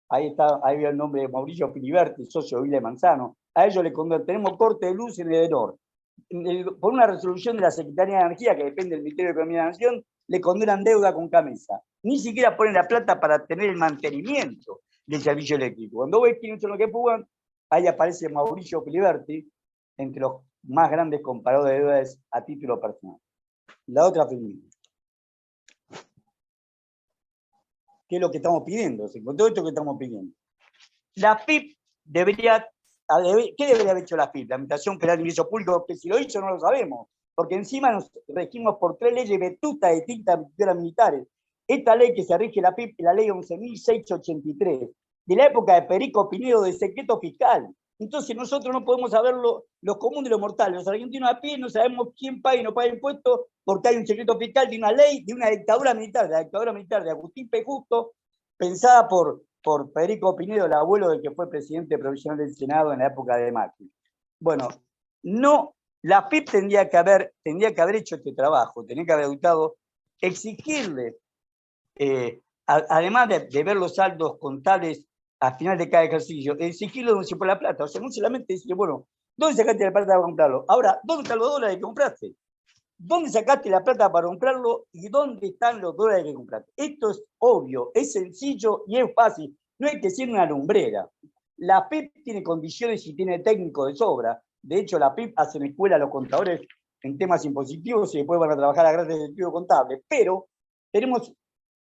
Ahí veo el nombre de Mauricio Filiberti, socio de Villa Manzano. A ellos le tenemos corte de luz en el EDOR. Por una resolución de la Secretaría de Energía, que depende del Ministerio de Economía de la Nación, le condenan deuda con camisa. Ni siquiera ponen la plata para tener el mantenimiento del servicio eléctrico. Cuando ves quiénes son los que pugan, ahí aparece Mauricio Filiberti, entre los más grandes compradores de deudas a título personal. La otra feminista. ¿Qué es lo que estamos pidiendo? Con todo esto que estamos pidiendo. La FIP debería... ¿Qué debería haber hecho la FIP? La Administración Federal de Ingresos Públicos, que si lo hizo no lo sabemos, porque encima nos regimos por 3 leyes vetustas distintas militares. Esta ley que se rige la FIP es la ley 11.683, de la época de Perico Pinedo, de secreto fiscal. Entonces nosotros no podemos saber lo común de los mortales. Los argentinos a pie no sabemos quién paga y no paga impuestos porque hay un secreto fiscal de una ley, de una dictadura militar, de la dictadura militar de Agustín P. Justo, pensada por Perico Pinedo, el abuelo del que fue presidente provisional del Senado en la época de Macri. Bueno, no, la FIP tendría que haber hecho este trabajo, tendría que haber auditado, exigirle, además de ver los saldos contables al final de cada ejercicio, exigirle dónde se pone la plata. O sea, no solamente decir, bueno, ¿dónde sacaste la plata para comprarlo? Ahora, ¿dónde están los dólares que compraste? ¿Dónde sacaste la plata para comprarlo y dónde están los dólares que compraste? Esto es obvio, es sencillo y es fácil. No hay que ser una lumbrera. La PIP tiene condiciones y tiene técnicos de sobra. De hecho, la PIP hace en escuela a los contadores en temas impositivos y después van a trabajar a gratis de estudio contable. Pero tenemos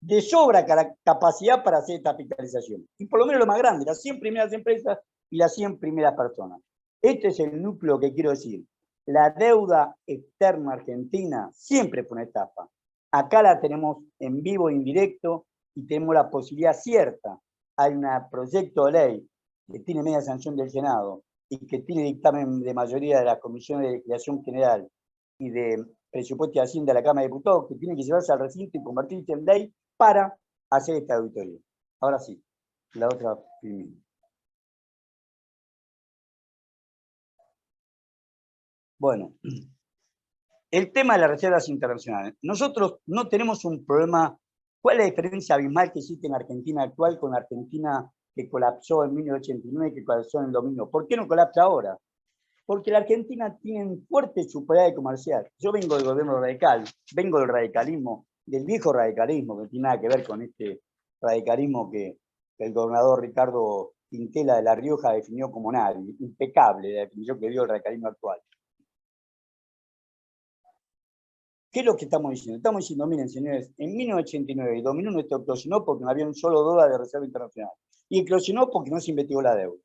de sobra capacidad para hacer esta fiscalización. Y por lo menos lo más grande, las 100 primeras empresas y las 100 primeras personas. Este es el núcleo que quiero decir. La deuda externa argentina siempre fue una estafa. Acá la tenemos en vivo e indirecto y tenemos la posibilidad cierta. Hay un proyecto de ley que tiene media sanción del Senado y que tiene dictamen de mayoría de las comisiones de creación general y de presupuesto y hacienda de la Cámara de Diputados, que tiene que llevarse al recinto y convertirse en ley para hacer esta auditoría. Ahora sí, la otra. Bueno, el tema de las reservas internacionales. Nosotros no tenemos un problema. ¿Cuál es la diferencia abismal que existe en Argentina actual con la Argentina que colapsó en 1989 y que colapsó en el 2001? ¿Por qué no colapsa ahora? Porque la Argentina tiene un fuerte superávit comercial. Yo vengo del gobierno radical, vengo del radicalismo, del viejo radicalismo, que no tiene nada que ver con este radicalismo que el gobernador Ricardo Quintela de La Rioja definió como nadie. Impecable la definición que dio el radicalismo actual. ¿Qué es lo que estamos diciendo? Estamos diciendo, miren, señores, en 1989 y 2001 esto eclosionó porque no había un solo dólar de reserva internacional. Y eclosionó porque no se investigó la deuda.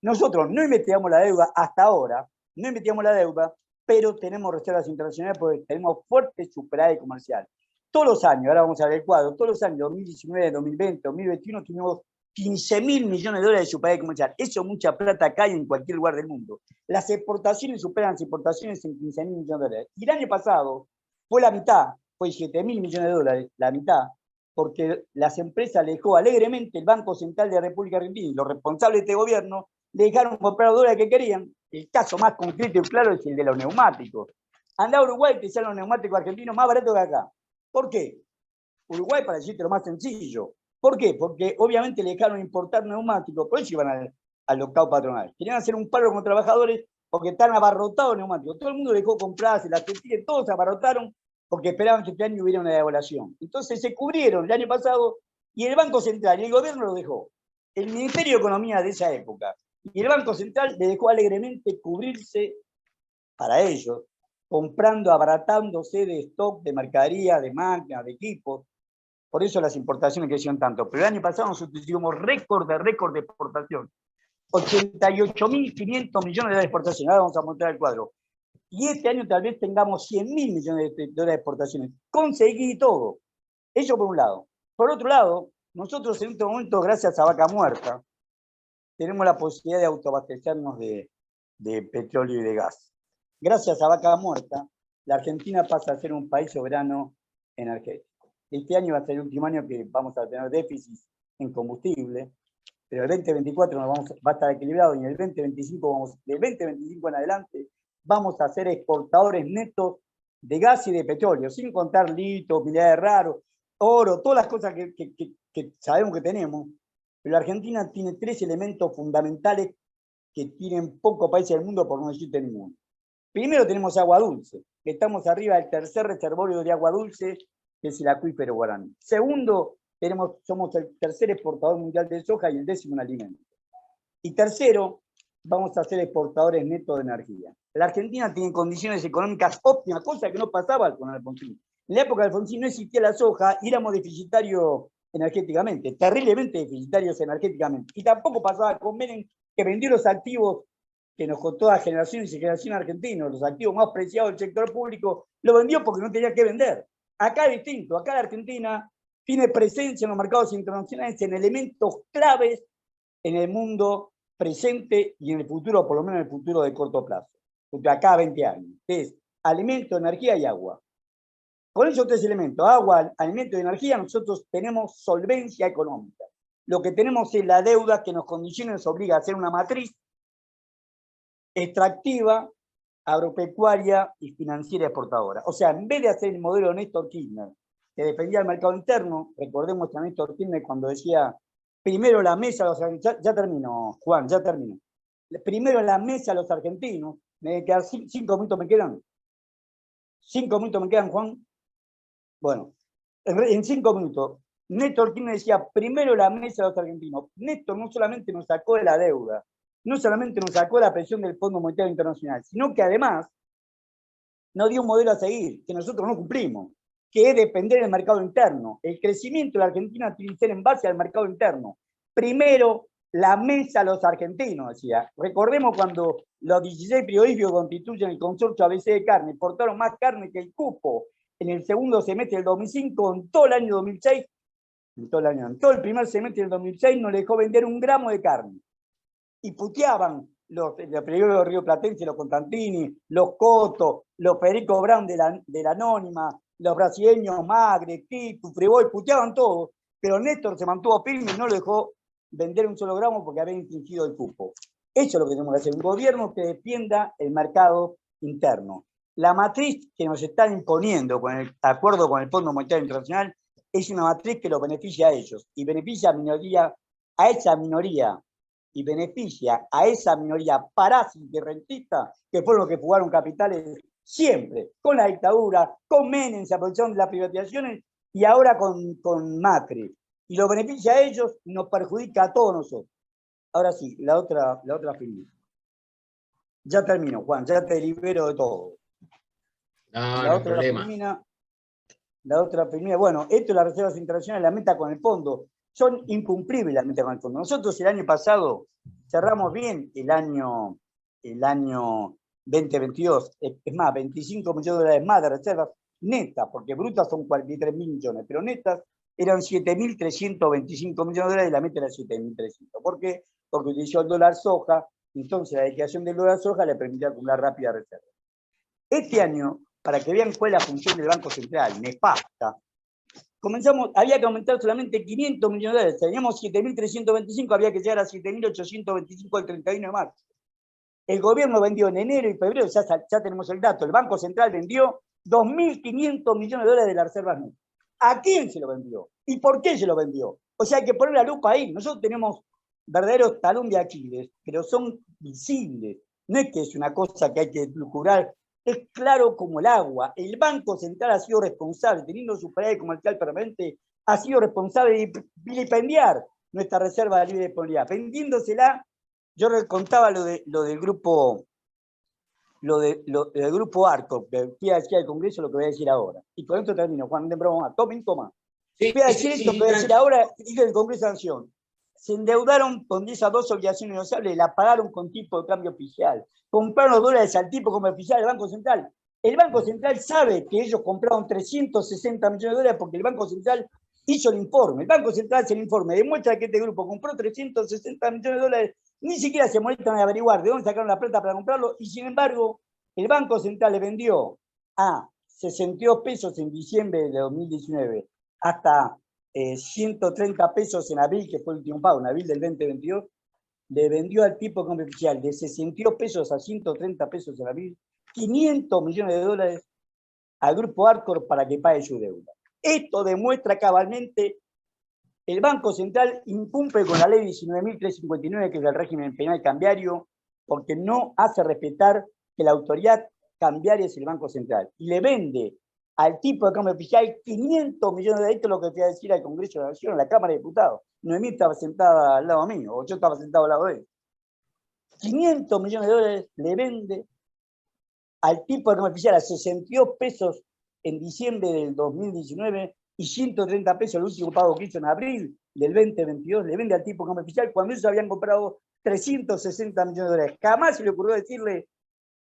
Nosotros no investigamos la deuda hasta ahora, no investigamos la deuda, pero tenemos reservas internacionales porque tenemos fuerte superávit comercial. Todos los años, ahora vamos a ver el cuadro, todos los años, 2019, 2020, 2021, tenemos 15.000 millones de dólares de superávit comercial. Eso es mucha plata acá y en cualquier lugar del mundo. Las exportaciones superan las importaciones en 15.000 millones de dólares. Y el año pasado fue la mitad, fue 7.000 millones de dólares, la mitad, porque las empresas le dejó alegremente el Banco Central de la República Argentina y los responsables de este gobierno le dejaron comprar los dólares que querían. El caso más concreto y claro es el de los neumáticos. Andá a Uruguay y te salen los neumáticos argentinos más baratos que acá. ¿Por qué? Uruguay, para decirte lo más sencillo. ¿Por qué? Porque obviamente le dejaron importar neumáticos, por eso iban al lockout patronal. Querían hacer un paro con los trabajadores porque están abarrotados neumáticos. Todo el mundo dejó comprarse, las textiles, todos se abarrotaron porque esperaban que este año hubiera una devaluación. Entonces se cubrieron el año pasado y el Banco Central y el gobierno lo dejó. El Ministerio de Economía de esa época y el Banco Central le dejó alegremente cubrirse para ellos, comprando, abaratándose de stock, de mercadería, de máquinas, de equipos. Por eso las importaciones crecieron tanto. Pero el año pasado nosotros tuvimos récord de exportación. 88.500 millones de exportaciones. Ahora vamos a mostrar el cuadro. Y este año tal vez tengamos 100.000 millones de dólares de exportaciones. Conseguí todo. Eso por un lado. Por otro lado, nosotros en este momento, gracias a Vaca Muerta, tenemos la posibilidad de autoabastecernos de petróleo y de gas. Gracias a Vaca Muerta, la Argentina pasa a ser un país soberano energético. Este año va a ser el último año que vamos a tener déficit en combustible, pero el 2024 va a estar equilibrado y en el 2025, del 2025 en adelante, vamos a ser exportadores netos de gas y de petróleo, sin contar litio, minerales raros, oro, todas las cosas que sabemos que tenemos. Pero la Argentina tiene 3 elementos fundamentales que tienen pocos países del mundo, por no decirte ninguno. Primero tenemos agua dulce, que estamos arriba del tercer reservorio de agua dulce, que es el acuífero Guaraní. Segundo, somos el tercer exportador mundial de soja y el 10º en alimentos. Y tercero, vamos a ser exportadores netos de energía. La Argentina tiene condiciones económicas óptimas, cosa que no pasaba con Alfonsín. En la época de Alfonsín no existía la soja y éramos deficitarios energéticamente, terriblemente deficitarios energéticamente. Y tampoco pasaba con Menem, que vendió los activos que nos costó a generaciones y generaciones argentinos, los activos más preciados del sector público, lo vendió porque no tenía que vender. Acá es distinto, acá la Argentina tiene presencia en los mercados internacionales en elementos claves en el mundo presente y en el futuro, por lo menos en el futuro de corto plazo, de acá a 20 años, que es alimento, energía y agua. Con esos 3 elementos, agua, alimento y energía, nosotros tenemos solvencia económica. Lo que tenemos es la deuda que nos condiciona y nos obliga a hacer una matriz extractiva, agropecuaria y financiera exportadora. O sea, en vez de hacer el modelo de Néstor Kirchner, que dependía del mercado interno, recordemos a Néstor Kirchner cuando decía, primero la mesa a los argentinos, ya termino, Juan, ya termino. Primero la mesa a los argentinos, me quedan 5 minutos, me quedan. 5 minutos me quedan, Juan. Bueno, en 5 minutos, Néstor Kirchner decía, primero la mesa a los argentinos. Néstor no solamente nos sacó de la deuda, no solamente nos sacó de la presión del Fondo Monetario Internacional, sino que además nos dio un modelo a seguir, que nosotros no cumplimos, que es depender del mercado interno. El crecimiento de la Argentina tiene que ser en base al mercado interno. Primero, la mesa a los argentinos, decía. Recordemos cuando los 16 frigoríficos constituyen el consorcio ABC de carne, exportaron más carne que el cupo en el segundo semestre del 2005, en todo el año 2006, en todo el primer semestre del 2006 no le dejó vender un gramo de carne. Y puteaban los periódicos rioplatenses, los Constantini, los Coto, los Federico Brown de la Anónima, los brasileños Magre, Kiko, Freboy, puteaban todos, pero Néstor se mantuvo firme y no le dejó vender un solo gramo porque había infringido el cupo. Eso es lo que tenemos que hacer, un gobierno que defienda el mercado interno. La matriz que nos están imponiendo con el acuerdo con el Fondo Monetario Internacional es una matriz que los beneficia a ellos y beneficia a esa minoría y beneficia a esa minoría parásita y rentista que fueron los que fugaron capitales siempre, con la dictadura, con Menem, se aprovecharon de las privatizaciones y ahora con Macri. Y lo beneficia a ellos y nos perjudica a todos nosotros. Ahora sí, la otra film. Ya termino, Juan, ya te libero de todo.
No, no hay problema.
La otra primera, bueno, esto es las reservas internacionales, la meta con el fondo. Son incumplibles las metas con el fondo. Nosotros el año pasado cerramos bien el año 2022. Es más, 25 millones de dólares más de reservas netas, porque brutas son 43 mil millones, pero netas eran 7.325 millones de dólares y la meta era 7.300. ¿Por qué? Porque utilizó el dólar soja, entonces la liquidación del dólar soja le permitía acumular rápida reserva. Este año, para que vean cuál es la función del Banco Central, nefasta, había que aumentar solamente 500 millones de dólares. Teníamos 7.325, había que llegar a 7.825 el 31 de marzo. El gobierno vendió en enero y febrero, ya tenemos el dato, el Banco Central vendió 2.500 millones de dólares de las reservas netas. ¿A quién se lo vendió? ¿Y por qué se lo vendió? O sea, hay que poner la lupa ahí. Nosotros tenemos verdaderos talón de Aquiles, pero son visibles. No es que es una cosa que hay que lucurar. Es claro como el agua. El Banco Central ha sido responsable, teniendo su superávit comercial permanente, ha sido responsable de vilipendiar nuestra reserva de libre disponibilidad, vendiéndosela. Yo les contaba lo del grupo ARCO, que fui a decir al Congreso lo que voy a decir ahora. Y con esto termino, Juan, de broma, tomen, toma.
Sí,
voy a decir esto que voy a decir ahora, dije el Congreso de Nación. Se endeudaron con esas dos obligaciones negociables, la pagaron con tipo de cambio oficial. Compraron los dólares al tipo como oficial del Banco Central. El Banco Central sabe que ellos compraron 360 millones de dólares porque el Banco Central hizo el informe. El Banco Central hace el informe, demuestra que este grupo compró 360 millones de dólares, ni siquiera se molestan en averiguar de dónde sacaron la plata para comprarlo, y sin embargo, el Banco Central le vendió a 62 pesos en diciembre de 2019 hasta 130 pesos en abril, que fue el último pago, en abril del 2022, le vendió al tipo de cambio oficial de 62 pesos a 130 pesos en abril, 500 millones de dólares al grupo Arcor para que pague su deuda. Esto demuestra cabalmente el Banco Central incumple con la ley 19.359, que es el régimen penal cambiario, porque no hace respetar que la autoridad cambiaria es el Banco Central. Y le vende al tipo de cambio oficial 500 millones de dólares, esto es lo que fui a decir al Congreso de la Nación, a la Cámara de Diputados. Noemí estaba sentada al lado mío, o yo estaba sentado al lado de él. 500 millones de dólares le vende al tipo de cambio oficial a 62 pesos en diciembre del 2019 y 130 pesos el último pago que hizo en abril del 2022, le vende al tipo de cambio oficial cuando ellos habían comprado 360 millones de dólares. Jamás se le ocurrió decirle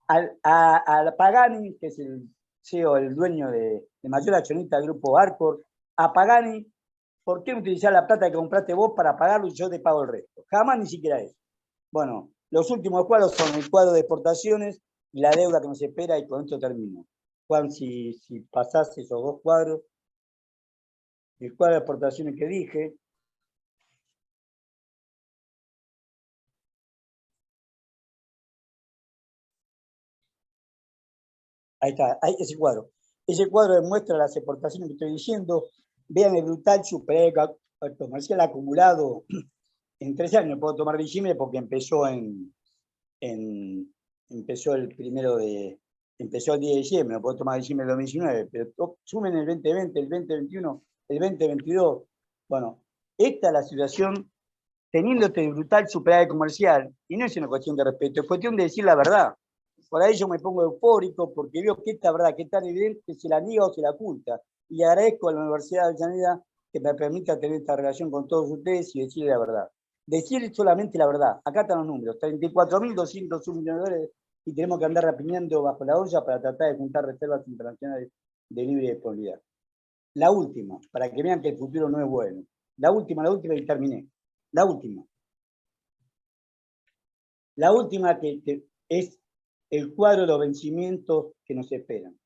a Pagani, que es el CEO, el dueño de mayor accionista del grupo Arcor, a Pagani, ¿por qué utilizar la plata que compraste vos para pagarlo y yo te pago el resto? Jamás, ni siquiera eso. Bueno, los últimos cuadros son el cuadro de exportaciones y la deuda que nos espera, y con esto termino. Juan, si pasás esos dos cuadros, el cuadro de exportaciones que dije, Ahí está, ese cuadro. Ese cuadro demuestra las exportaciones que estoy diciendo. Vean el brutal superávit comercial acumulado en 3 años. Puedo tomar diciembre porque empezó empezó el 10 de diciembre, no puedo tomar diciembre del 2019, pero sumen el 2020, el 2021, el 2022. Bueno, esta es la situación teniendo este brutal superávit comercial, y no es una cuestión de respeto, es cuestión de decir la verdad. Por ahí yo me pongo eufórico porque veo que esta verdad, que es tan evidente, se la niega o se la oculta. Y agradezco a la Universidad de Avellaneda que me permita tener esta relación con todos ustedes y decirle la verdad. Decir solamente la verdad. Acá están los números, 34.201 millones de dólares y tenemos que andar rapiñando bajo la olla para tratar de juntar reservas internacionales de libre disponibilidad. La última, para que vean que el futuro no es bueno. La última y terminé. La última que es el cuadro de los vencimientos que nos esperan.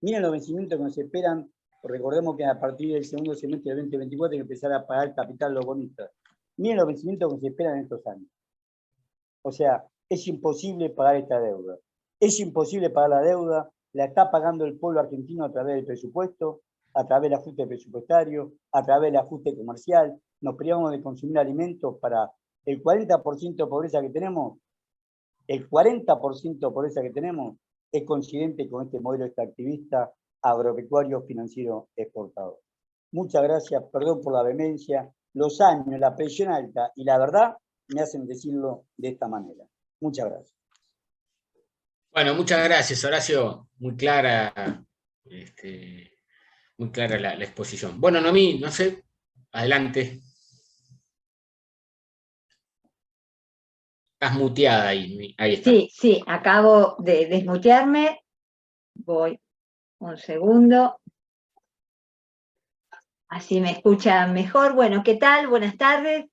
Miren los vencimientos que nos esperan. Recordemos que a partir del segundo semestre del 2024 hay que empezar a pagar capital los bonistas. Miren los vencimientos que nos esperan en estos años. O sea, es imposible pagar esta deuda. Es imposible pagar la deuda. La está pagando el pueblo argentino a través del presupuesto, a través del ajuste presupuestario, a través del ajuste comercial. Nos privamos de consumir alimentos para el 40% de pobreza que tenemos. El 40% de pobreza que tenemos es coincidente con este modelo extractivista agropecuario financiero exportador. Muchas gracias, perdón por la vehemencia. Los años, la presión alta y la verdad me hacen decirlo de esta manera. Muchas gracias.
Bueno, muchas gracias, Horacio. Muy clara, la exposición. Bueno, Noemí, no sé, adelante. Estás muteada ahí está.
Sí, acabo de desmutearme. Voy un segundo. Así me escuchan mejor. Bueno, ¿qué tal? Buenas tardes.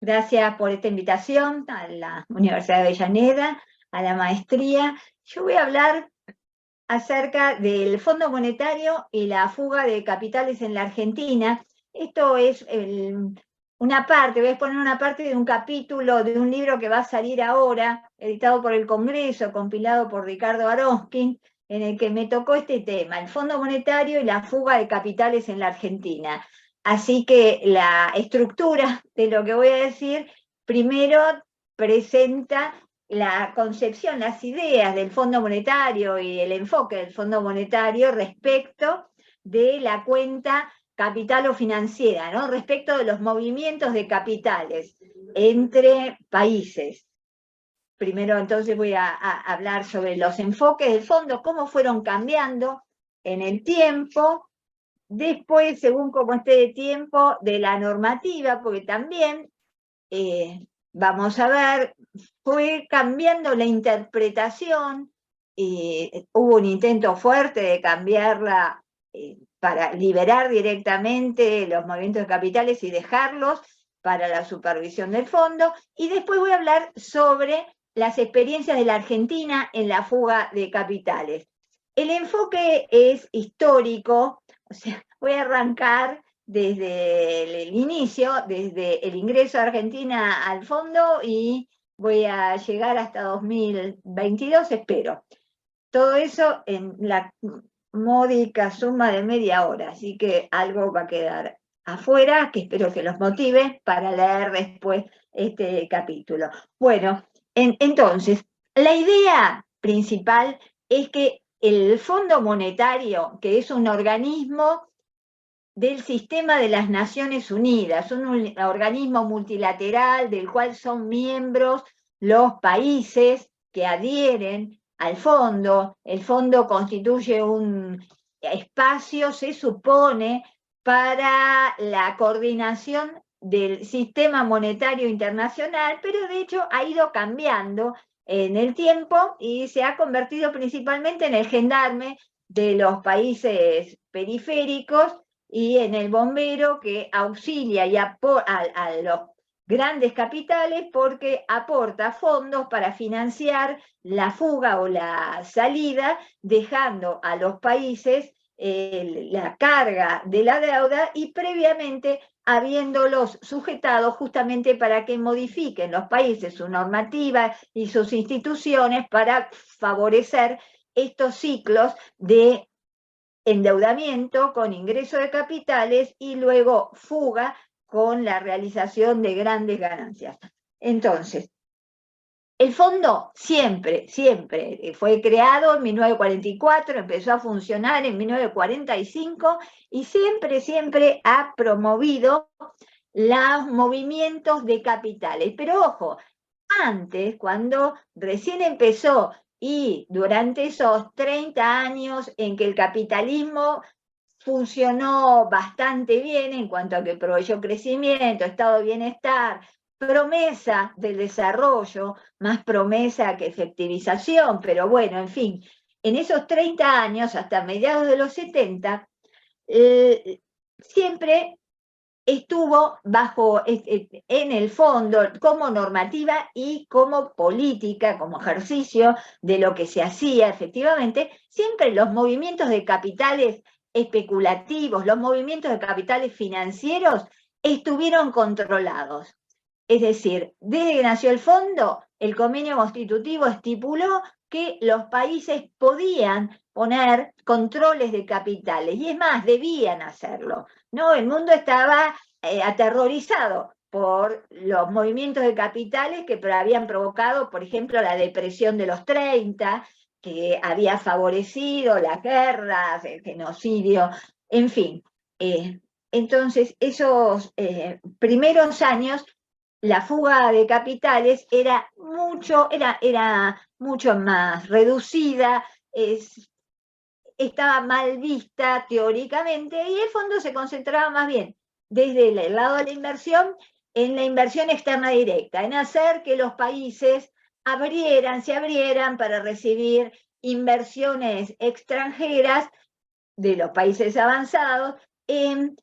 Gracias por esta invitación a la Universidad de Avellaneda, a la maestría. Yo voy a hablar acerca del Fondo Monetario y la fuga de capitales en la Argentina. Esto es una parte, voy a exponer una parte de un capítulo de un libro que va a salir ahora, editado por el Congreso, compilado por Ricardo Aronskin, en el que me tocó este tema, el Fondo Monetario y la fuga de capitales en la Argentina. Así que la estructura de lo que voy a decir, primero presenta la concepción, las ideas del Fondo Monetario y el enfoque del Fondo Monetario respecto de la cuenta capital o financiera, ¿no? Respecto de los movimientos de capitales entre países. Primero entonces voy a hablar sobre los enfoques del fondo, cómo fueron cambiando en el tiempo, después según cómo esté de tiempo de la normativa, porque también vamos a ver, fue cambiando la interpretación, hubo un intento fuerte de cambiarla para liberar directamente los movimientos de capitales y dejarlos para la supervisión del fondo, y después voy a hablar sobre las experiencias de la Argentina en la fuga de capitales. El enfoque es histórico, o sea, voy a arrancar desde el inicio, desde el ingreso de Argentina al fondo, y voy a llegar hasta 2022, espero. Todo eso en la módica suma de media hora, así que algo va a quedar afuera, que espero que los motive para leer después este capítulo. Bueno, entonces, la idea principal es que el Fondo Monetario, que es un organismo del sistema de las Naciones Unidas, un organismo multilateral del cual son miembros los países que adhieren al fondo. El fondo constituye un espacio, se supone, para la coordinación del sistema monetario internacional, pero de hecho ha ido cambiando en el tiempo y se ha convertido principalmente en el gendarme de los países periféricos y en el bombero que auxilia y a los grandes capitales porque aporta fondos para financiar la fuga o la salida, dejando a los países la carga de la deuda y previamente habiéndolos sujetado justamente para que modifiquen los países su normativa y sus instituciones para favorecer estos ciclos de endeudamiento con ingreso de capitales y luego fuga con la realización de grandes ganancias. Entonces, el fondo siempre fue creado en 1944, empezó a funcionar en 1945 y siempre ha promovido los movimientos de capitales. Pero ojo, antes, cuando recién empezó y durante esos 30 años en que el capitalismo funcionó bastante bien en cuanto a que proveyó crecimiento, estado de bienestar, promesa del desarrollo, más promesa que efectivización, pero bueno, en fin, en esos 30 años, hasta mediados de los 70, siempre estuvo bajo, en el fondo, como normativa y como política, como ejercicio de lo que se hacía efectivamente, siempre los movimientos de capitales especulativos, los movimientos de capitales financieros estuvieron controlados. Es decir, desde que nació el fondo, el convenio constitutivo estipuló que los países podían poner controles de capitales, y es más, debían hacerlo, ¿no? El mundo estaba aterrorizado por los movimientos de capitales que habían provocado, por ejemplo, la depresión de los 30, que había favorecido las guerras, el genocidio, en fin. Entonces, esos primeros años, la fuga de capitales era mucho más reducida, estaba mal vista teóricamente, y el fondo se concentraba más bien desde el lado de la inversión, en la inversión externa directa, en hacer que los países se abrieran para recibir inversiones extranjeras de los países avanzados en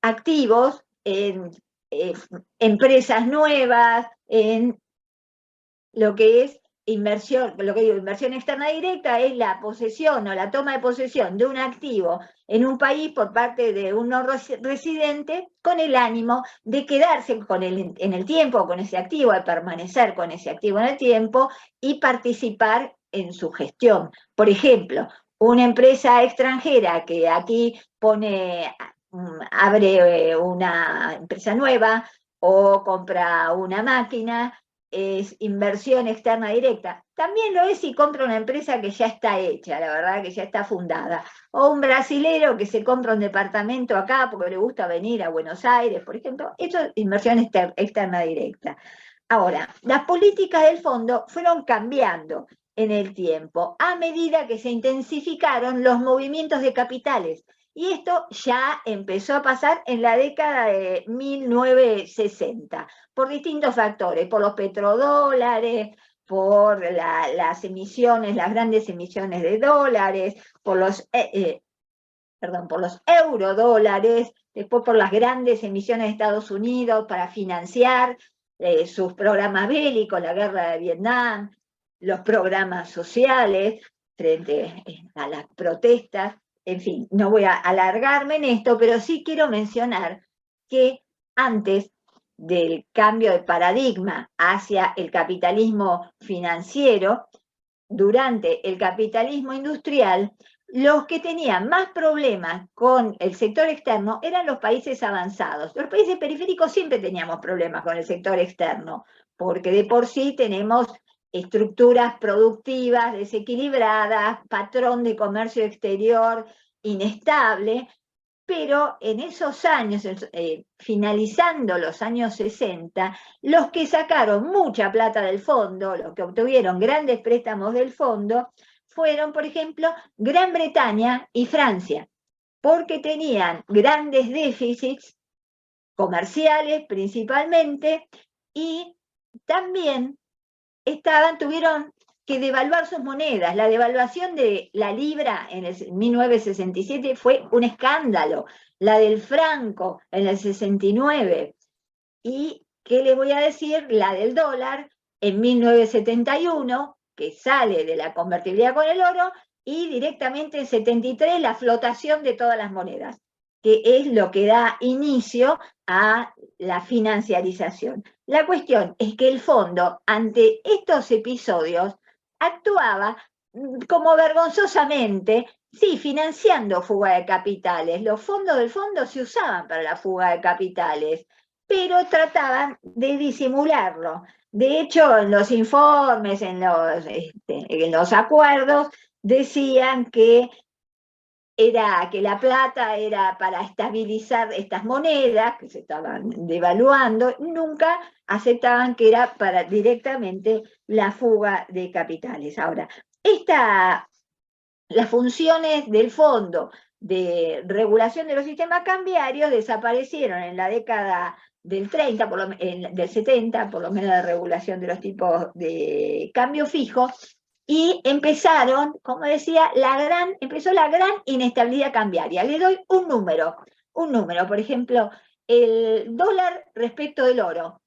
activos, en empresas nuevas, en lo que es inversión. Lo que digo, inversión externa directa es la posesión o la toma de posesión de un activo en un país por parte de un no residente con el ánimo de quedarse en el tiempo con ese activo, de permanecer con ese activo en el tiempo y participar en su gestión. Por ejemplo, una empresa extranjera que aquí abre una empresa nueva o compra una máquina, es inversión externa directa. También lo es si compra una empresa que ya está hecha, la verdad, que ya está fundada. O un brasilero que se compra un departamento acá porque le gusta venir a Buenos Aires, por ejemplo. Eso es inversión externa directa. Ahora, las políticas del fondo fueron cambiando en el tiempo a medida que se intensificaron los movimientos de capitales. Y esto ya empezó a pasar en la década de 1960, por distintos factores, por los petrodólares, por las emisiones, las grandes emisiones de dólares, por los eurodólares, después por las grandes emisiones de Estados Unidos para financiar sus programas bélicos, la guerra de Vietnam, los programas sociales frente a las protestas. En fin, no voy a alargarme en esto, pero sí quiero mencionar que antes del cambio de paradigma hacia el capitalismo financiero, durante el capitalismo industrial, los que tenían más problemas con el sector externo eran los países avanzados. Los países periféricos siempre teníamos problemas con el sector externo, porque de por sí tenemos estructuras productivas desequilibradas, patrón de comercio exterior inestable, pero en esos años, finalizando los años 60, los que sacaron mucha plata del fondo, los que obtuvieron grandes préstamos del fondo, fueron, por ejemplo, Gran Bretaña y Francia, porque tenían grandes déficits comerciales principalmente, y también tuvieron que devaluar sus monedas. La devaluación de la libra en el 1967 fue un escándalo, la del franco en el 69, y ¿qué les voy a decir? La del dólar en 1971, que sale de la convertibilidad con el oro, y directamente en 73 la flotación de todas las monedas, que es lo que da inicio a la financiarización. La cuestión es que el fondo, ante estos episodios, actuaba como vergonzosamente, sí, financiando fuga de capitales. Los fondos del fondo se usaban para la fuga de capitales, pero trataban de disimularlo. De hecho, en los informes, en los acuerdos, decían que la plata era para estabilizar estas monedas que se estaban devaluando, nunca aceptaban que era para directamente la fuga de capitales. Ahora, las funciones del fondo de regulación de los sistemas cambiarios desaparecieron en la década del 30, del 70, por lo menos la regulación de los tipos de cambio fijo, y empezaron, como decía, empezó la gran inestabilidad cambiaria. Le doy un número, por ejemplo, el dólar respecto del oro.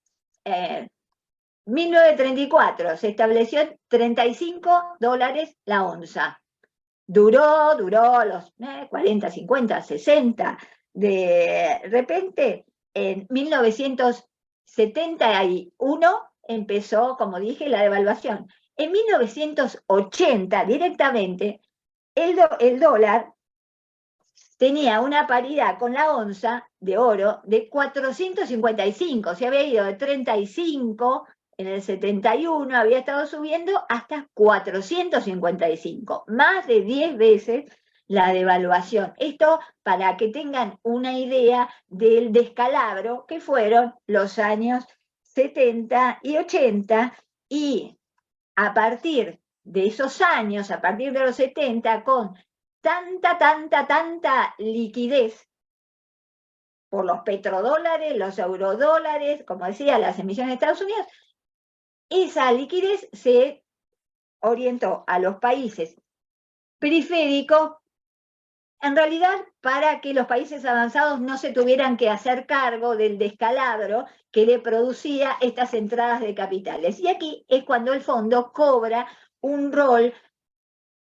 1934 se estableció $35 la onza. Duró los 40, 50, 60. De repente, en 1971 empezó, como dije, la devaluación. En 1980, directamente, el dólar tenía una paridad con la onza de oro de 455. Se había ido de 35 en el 71, había estado subiendo hasta 455, más de 10 veces la devaluación. Esto para que tengan una idea del descalabro que fueron los años 70 y 80, y a partir de esos años, a partir de los 70, con tanta liquidez por los petrodólares, los eurodólares, como decía, las emisiones de Estados Unidos, esa liquidez se orientó a los países periféricos, en realidad para que los países avanzados no se tuvieran que hacer cargo del descalabro que le producía estas entradas de capitales. Y aquí es cuando el fondo cobra un rol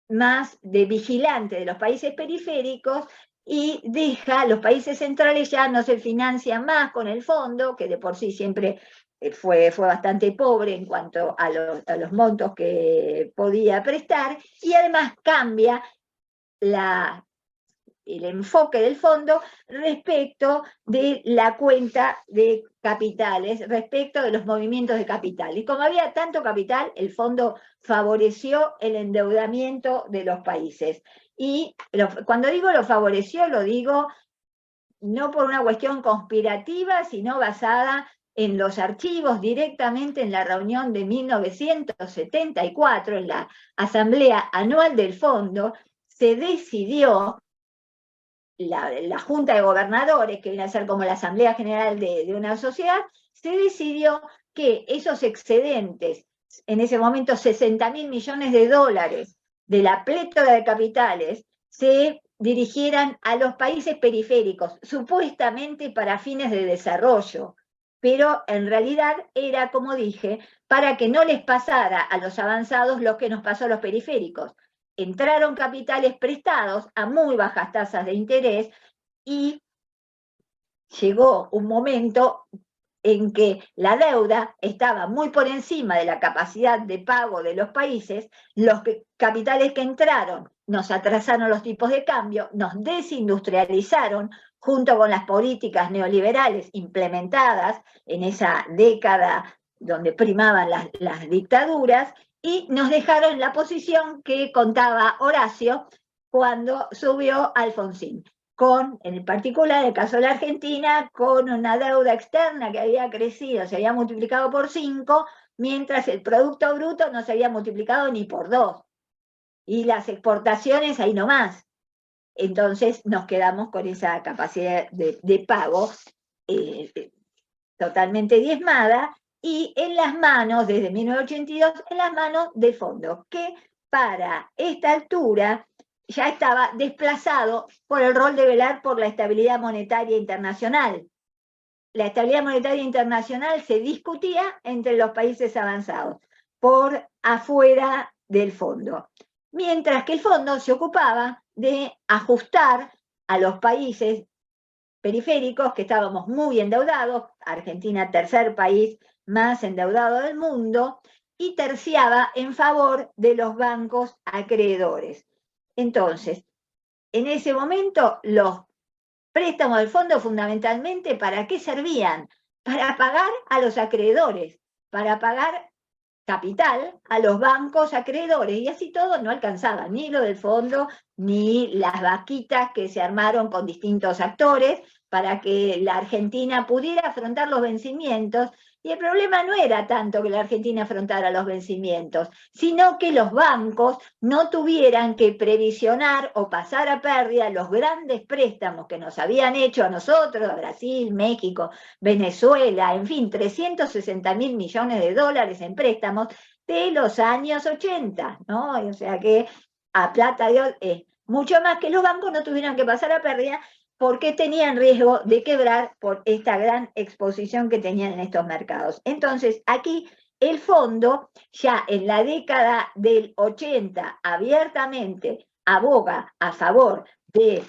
más de vigilante de los países periféricos y deja, los países centrales ya no se financian más con el fondo, que de por sí siempre fue bastante pobre en cuanto a los montos que podía prestar, y además cambia el enfoque del fondo respecto de la cuenta de capitales, respecto de los movimientos de capital. Y como había tanto capital, el fondo favoreció el endeudamiento de los países. Y cuando digo lo favoreció, lo digo no por una cuestión conspirativa, sino basada en los archivos, directamente en la reunión de 1974, en la Asamblea Anual del Fondo, se decidió, la Junta de Gobernadores, que viene a ser como la Asamblea General de una sociedad, se decidió que esos excedentes, en ese momento 60.000 millones de dólares de la plétora de capitales, se dirigieran a los países periféricos, supuestamente para fines de desarrollo, pero en realidad era, como dije, para que no les pasara a los avanzados lo que nos pasó a los periféricos. Entraron capitales prestados a muy bajas tasas de interés y llegó un momento en que la deuda estaba muy por encima de la capacidad de pago de los países. Los capitales que entraron nos atrasaron los tipos de cambio, nos desindustrializaron junto con las políticas neoliberales implementadas en esa década donde primaban las dictaduras, y nos dejaron la posición que contaba Horacio cuando subió Alfonsín, en particular el caso de la Argentina, con una deuda externa que había crecido, se había multiplicado por 5, mientras el Producto Bruto no se había multiplicado ni por 2. Y las exportaciones ahí nomás. Entonces nos quedamos con esa capacidad de pago totalmente diezmada, y en las manos, desde 1982, en las manos del fondo, que para esta altura ya estaba desplazado por el rol de velar por la estabilidad monetaria internacional. La estabilidad monetaria internacional se discutía entre los países avanzados, por afuera del fondo, mientras que el fondo se ocupaba de ajustar a los países periféricos, que estábamos muy endeudados, Argentina tercer país más endeudado del mundo, y terciaba en favor de los bancos acreedores. Entonces, en ese momento, los préstamos del fondo fundamentalmente, ¿para qué servían? Para pagar a los acreedores, para pagar capital a los bancos acreedores, y así todo no alcanzaba ni lo del fondo, ni las vaquitas que se armaron con distintos actores para que la Argentina pudiera afrontar los vencimientos. Y el problema no era tanto que la Argentina afrontara los vencimientos, sino que los bancos no tuvieran que previsionar o pasar a pérdida los grandes préstamos que nos habían hecho a nosotros, a Brasil, México, Venezuela, en fin, 360.000 millones de dólares en préstamos de los años 80, ¿no? O sea que a plata de mucho más que los bancos no tuvieran que pasar a pérdida porque tenían riesgo de quebrar por esta gran exposición que tenían en estos mercados. Entonces, aquí el fondo, ya en la década del 80, abiertamente aboga a favor de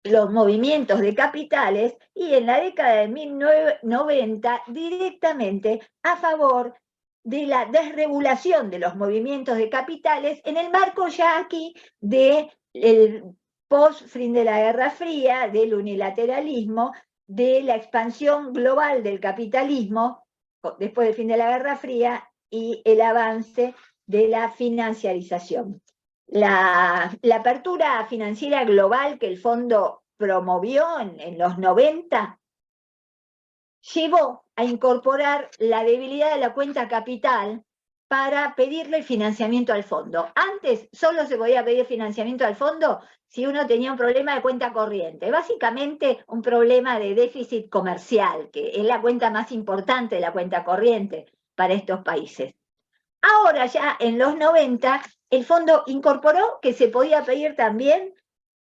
los movimientos de capitales, y en la década de 1990 directamente a favor de la desregulación de los movimientos de capitales en el marco ya aquí del post-fin de la Guerra Fría, del unilateralismo, de la expansión global del capitalismo después del fin de la Guerra Fría y el avance de la financiarización. La apertura financiera global que el fondo promovió en los 90 llevó a incorporar la debilidad de la cuenta capital para pedirle el financiamiento al fondo. Antes solo se podía pedir financiamiento al fondo si uno tenía un problema de cuenta corriente, básicamente un problema de déficit comercial, que es la cuenta más importante de la cuenta corriente para estos países. Ahora ya en los 90 el fondo incorporó que se podía pedir también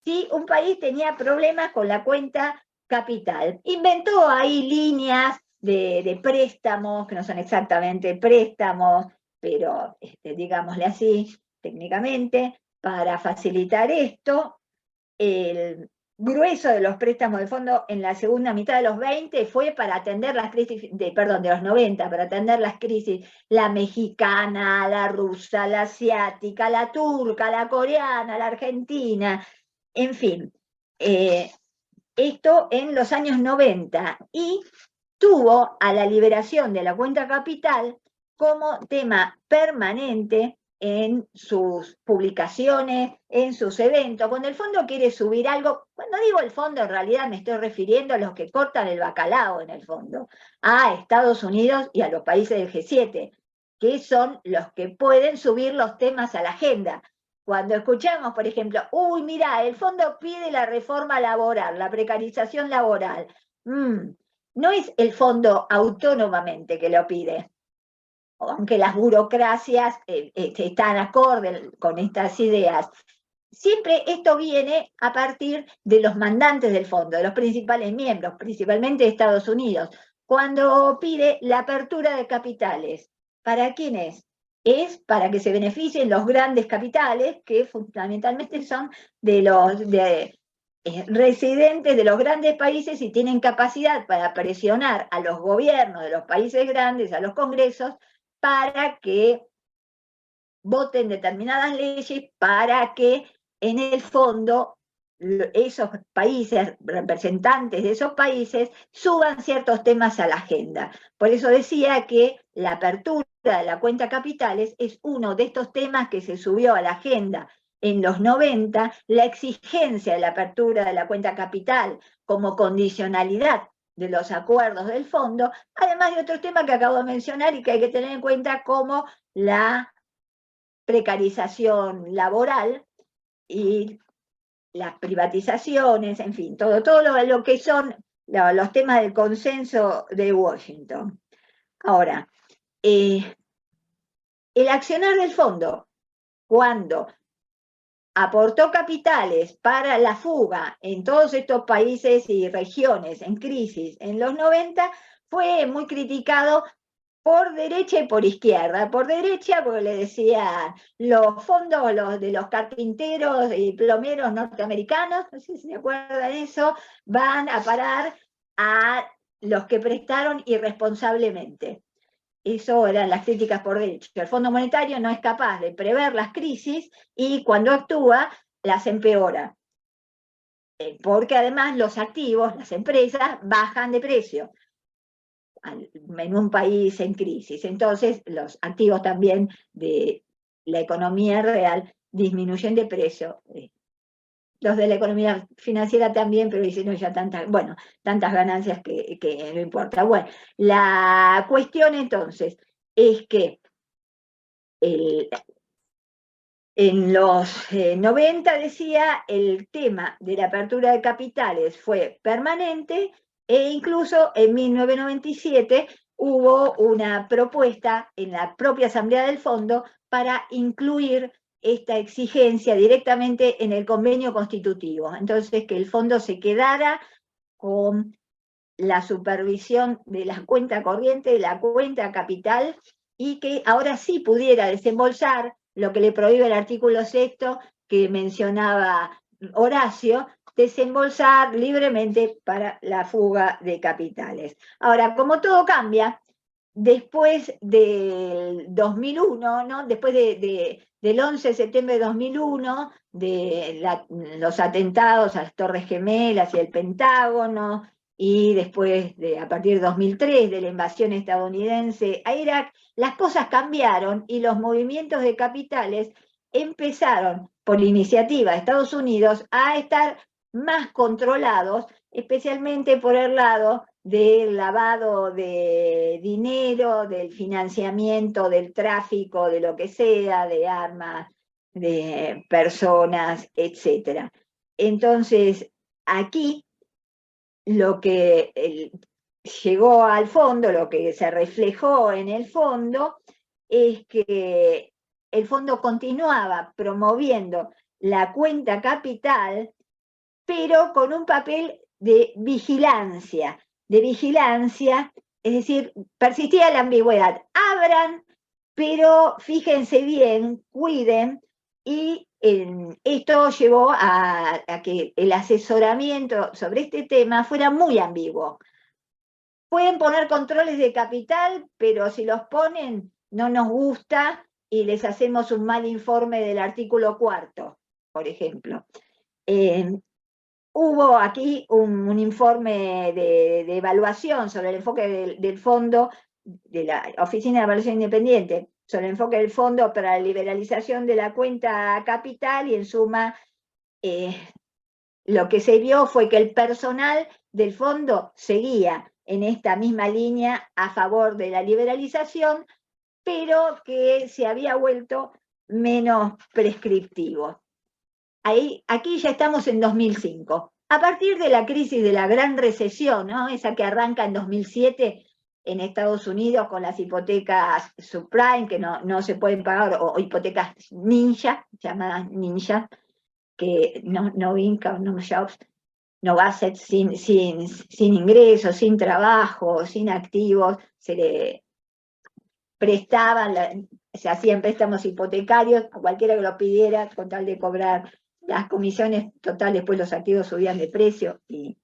si un país tenía problemas con la cuenta capital. Inventó ahí líneas de préstamos, que no son exactamente préstamos, pero digámosle así técnicamente, para facilitar esto. El grueso de los préstamos del fondo en la segunda mitad de los 20 fue para atender las crisis, de los 90, para atender las crisis, la mexicana, la rusa, la asiática, la turca, la coreana, la argentina, en fin, esto en los años 90, y tuvo a la liberación de la cuenta capital como tema permanente en sus publicaciones, en sus eventos. Cuando el fondo quiere subir algo, cuando digo el fondo en realidad me estoy refiriendo a los que cortan el bacalao en el fondo, a Estados Unidos y a los países del G7, que son los que pueden subir los temas a la agenda. Cuando escuchamos, por ejemplo, uy, mira, el fondo pide la reforma laboral, la precarización laboral. No es el fondo autónomamente que lo pide, aunque las burocracias están acorde con estas ideas. Siempre esto viene a partir de los mandantes del fondo, de los principales miembros, principalmente de Estados Unidos, cuando pide la apertura de capitales. ¿Para quién es? Es para que se beneficien los grandes capitales, que fundamentalmente son de los residentes de los grandes países y tienen capacidad para presionar a los gobiernos de los países grandes, a los congresos, para que voten determinadas leyes, para que en el fondo esos países, representantes de esos países, suban ciertos temas a la agenda. Por eso decía que la apertura de la cuenta capitales es uno de estos temas que se subió a la agenda en los 90, la exigencia de la apertura de la cuenta capital como condicionalidad de los acuerdos del fondo, además de otros temas que acabo de mencionar y que hay que tener en cuenta, como la precarización laboral y las privatizaciones, en fin, todo lo que son los temas del consenso de Washington. Ahora, el accionar del fondo, cuando aportó capitales para la fuga en todos estos países y regiones en crisis en los 90, fue muy criticado por derecha y por izquierda. Por derecha, porque le decían los fondos de los carpinteros y plomeros norteamericanos, no sé si se acuerdan de eso, van a parar a los que prestaron irresponsablemente. Eso eran las críticas por derecho. El Fondo Monetario no es capaz de prever las crisis y cuando actúa las empeora. Porque además los activos, las empresas, bajan de precio en un país en crisis. Entonces los activos también de la economía real disminuyen de precio. Los de la economía financiera también, pero dicen, no, ya tantas ganancias que no importa. Bueno, la cuestión entonces es que en los 90, decía, el tema de la apertura de capitales fue permanente e incluso en 1997 hubo una propuesta en la propia Asamblea del Fondo para incluir esta exigencia directamente en el convenio constitutivo. Entonces, que el fondo se quedara con la supervisión de la cuenta corriente, de la cuenta capital, y que ahora sí pudiera desembolsar lo que le prohíbe el artículo 6º que mencionaba Horacio, desembolsar libremente para la fuga de capitales. Ahora, como todo cambia, después del 2001, ¿no? Después del 11 de septiembre de 2001, de los atentados a las Torres Gemelas y el Pentágono, y después, a partir de 2003, de la invasión estadounidense a Irak, las cosas cambiaron y los movimientos de capitales empezaron, por iniciativa de Estados Unidos, a estar más controlados, especialmente por el lado del lavado de dinero, del financiamiento, del tráfico, de lo que sea, de armas, de personas, etc. Entonces, aquí lo que llegó al fondo, lo que se reflejó en el fondo, es que el fondo continuaba promoviendo la cuenta capital, pero con un papel de vigilancia, es decir, persistía la ambigüedad. Abran, pero fíjense bien, cuiden, y esto llevó a que el asesoramiento sobre este tema fuera muy ambiguo. Pueden poner controles de capital, pero si los ponen no nos gusta y les hacemos un mal informe del artículo 4º, por ejemplo. Hubo aquí un informe de evaluación sobre el enfoque del fondo, de la Oficina de Evaluación Independiente, sobre el enfoque del fondo para la liberalización de la cuenta capital, y en suma lo que se vio fue que el personal del fondo seguía en esta misma línea a favor de la liberalización, pero que se había vuelto menos prescriptivo. Aquí ya estamos en 2005. A partir de la crisis de la gran recesión, ¿no? Esa que arranca en 2007 en Estados Unidos con las hipotecas subprime que no se pueden pagar, o hipotecas ninja, llamadas ninja, que no income, no jobs, no assets, sin ingresos, sin trabajo, sin activos, se le prestaban, se hacían préstamos hipotecarios a cualquiera que lo pidiera con tal de cobrar las comisiones. Total, después los activos subían de precio y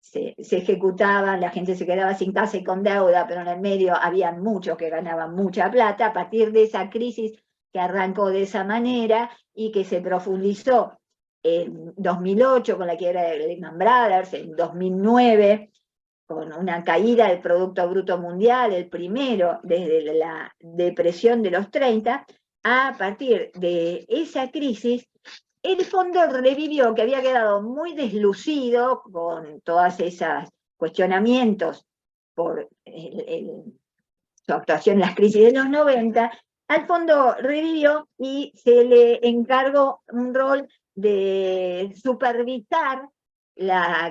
se ejecutaban, la gente se quedaba sin casa y con deuda, pero en el medio había muchos que ganaban mucha plata. A partir de esa crisis que arrancó de esa manera y que se profundizó en 2008 con la quiebra de Lehman Brothers, en 2009 con una caída del Producto Bruto Mundial, el primero desde la depresión de los 30, a partir de esa crisis, el fondo revivió, que había quedado muy deslucido con todos esos cuestionamientos por su actuación en las crisis de los 90, al fondo revivió y se le encargó un rol de supervisar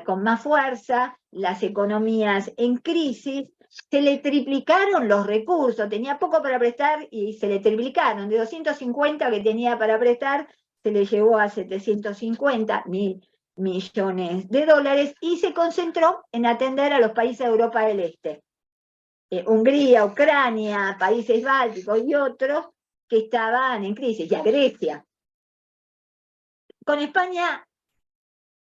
con más fuerza las economías en crisis. Se le triplicaron los recursos, tenía poco para prestar y se le triplicaron, de 250 que tenía para prestar, se le llevó a 750.000 millones de dólares y se concentró en atender a los países de Europa del Este. Hungría, Ucrania, países bálticos y otros que estaban en crisis, y a Grecia. Con España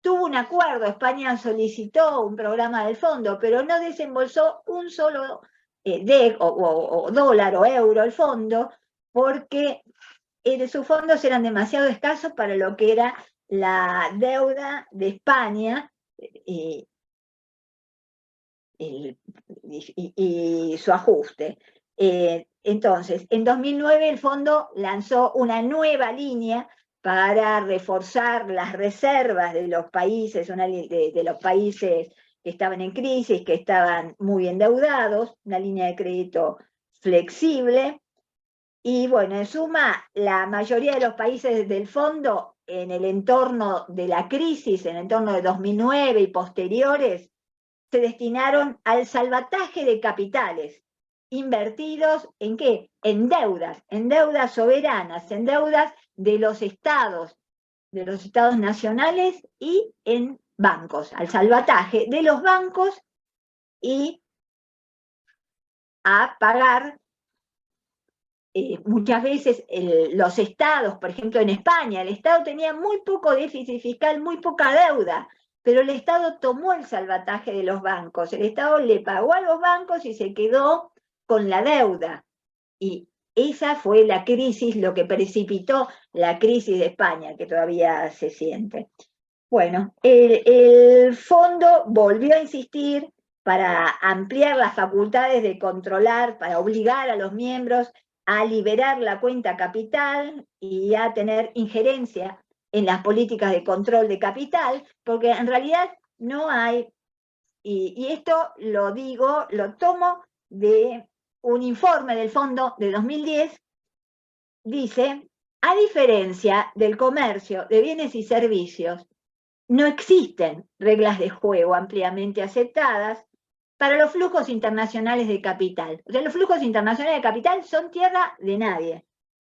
tuvo un acuerdo, España solicitó un programa del fondo, pero no desembolsó un solo DEC o dólar o euro el fondo, porque sus fondos eran demasiado escasos para lo que era la deuda de España y su ajuste. Entonces, en 2009 el fondo lanzó una nueva línea para reforzar las reservas de los países, de los países que estaban en crisis, que estaban muy endeudados, una línea de crédito flexible. Y bueno, en suma, la mayoría de los países del fondo en el entorno de la crisis, en el entorno de 2009 y posteriores, se destinaron al salvataje de capitales, invertidos ¿en qué? En deudas soberanas, en deudas de los estados nacionales y en bancos, al salvataje de los bancos y a pagar muchas veces los estados, por ejemplo en España, el Estado tenía muy poco déficit fiscal, muy poca deuda, pero el Estado tomó el salvataje de los bancos, el Estado le pagó a los bancos y se quedó con la deuda. Y esa fue la crisis, lo que precipitó la crisis de España, que todavía se siente. Bueno, el fondo volvió a insistir para ampliar las facultades de controlar, para obligar a los miembros a liberar la cuenta capital y a tener injerencia en las políticas de control de capital, porque en realidad no hay, y esto lo digo, lo tomo de un informe del fondo de 2010, dice, a diferencia del comercio de bienes y servicios, no existen reglas de juego ampliamente aceptadas para los flujos internacionales de capital. O sea, los flujos internacionales de capital son tierra de nadie.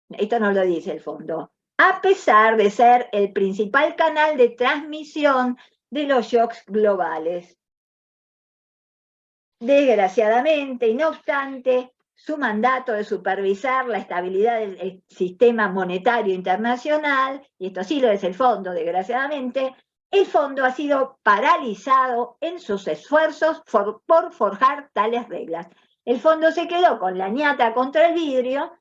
Esto no lo dice el fondo. A pesar de ser el principal canal de transmisión de los shocks globales. Desgraciadamente, y no obstante, su mandato de supervisar la estabilidad del sistema monetario internacional, y esto sí lo es el fondo, desgraciadamente, el fondo ha sido paralizado en sus esfuerzos por forjar tales reglas. El fondo se quedó con la ñata contra el vidrio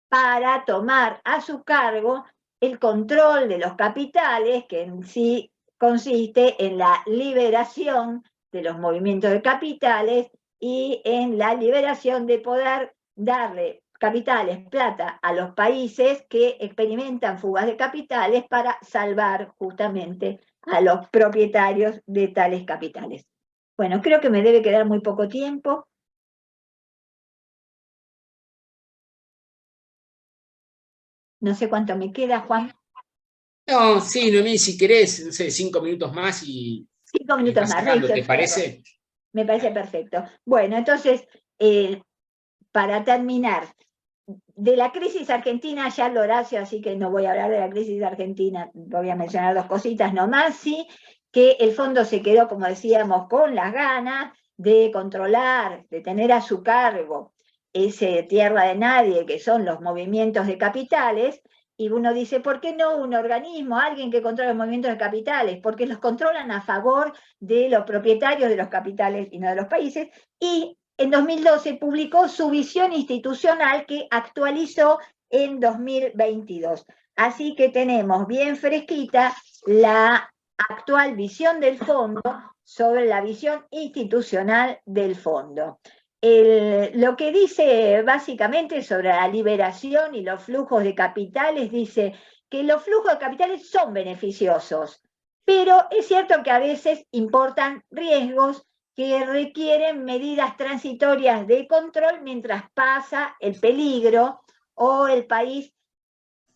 para tomar a su cargo el control de los capitales, que en sí consiste en la liberación de los movimientos de capitales y en la liberación de poder darle capitales, plata, a los países que experimentan fugas de capitales para salvar justamente a los propietarios de tales capitales. Bueno, creo que me debe quedar muy poco tiempo. No sé cuánto me queda, Juan.
No, sí, Noemí, si querés, no sé, 5 minutos más y
5 minutos
vas
más,
cerrando, ¿te
Richard,
parece?
Me parece perfecto. Bueno, entonces, para terminar, de la crisis argentina ya lo Horacio, así que no voy a hablar de la crisis argentina, voy a mencionar 2 cositas nomás, sí, que el fondo se quedó, como decíamos, con las ganas de controlar, de tener a su cargo ese tierra de nadie que son los movimientos de capitales, y uno dice, ¿por qué no un organismo, alguien que controla los movimientos de capitales? Porque los controlan a favor de los propietarios de los capitales y no de los países, y en 2012 publicó su visión institucional que actualizó en 2022. Así que tenemos bien fresquita la actual visión del fondo sobre la visión institucional del fondo. Lo que dice básicamente sobre la liberación y los flujos de capitales, dice que los flujos de capitales son beneficiosos, pero es cierto que a veces importan riesgos que requieren medidas transitorias de control mientras pasa el peligro o el país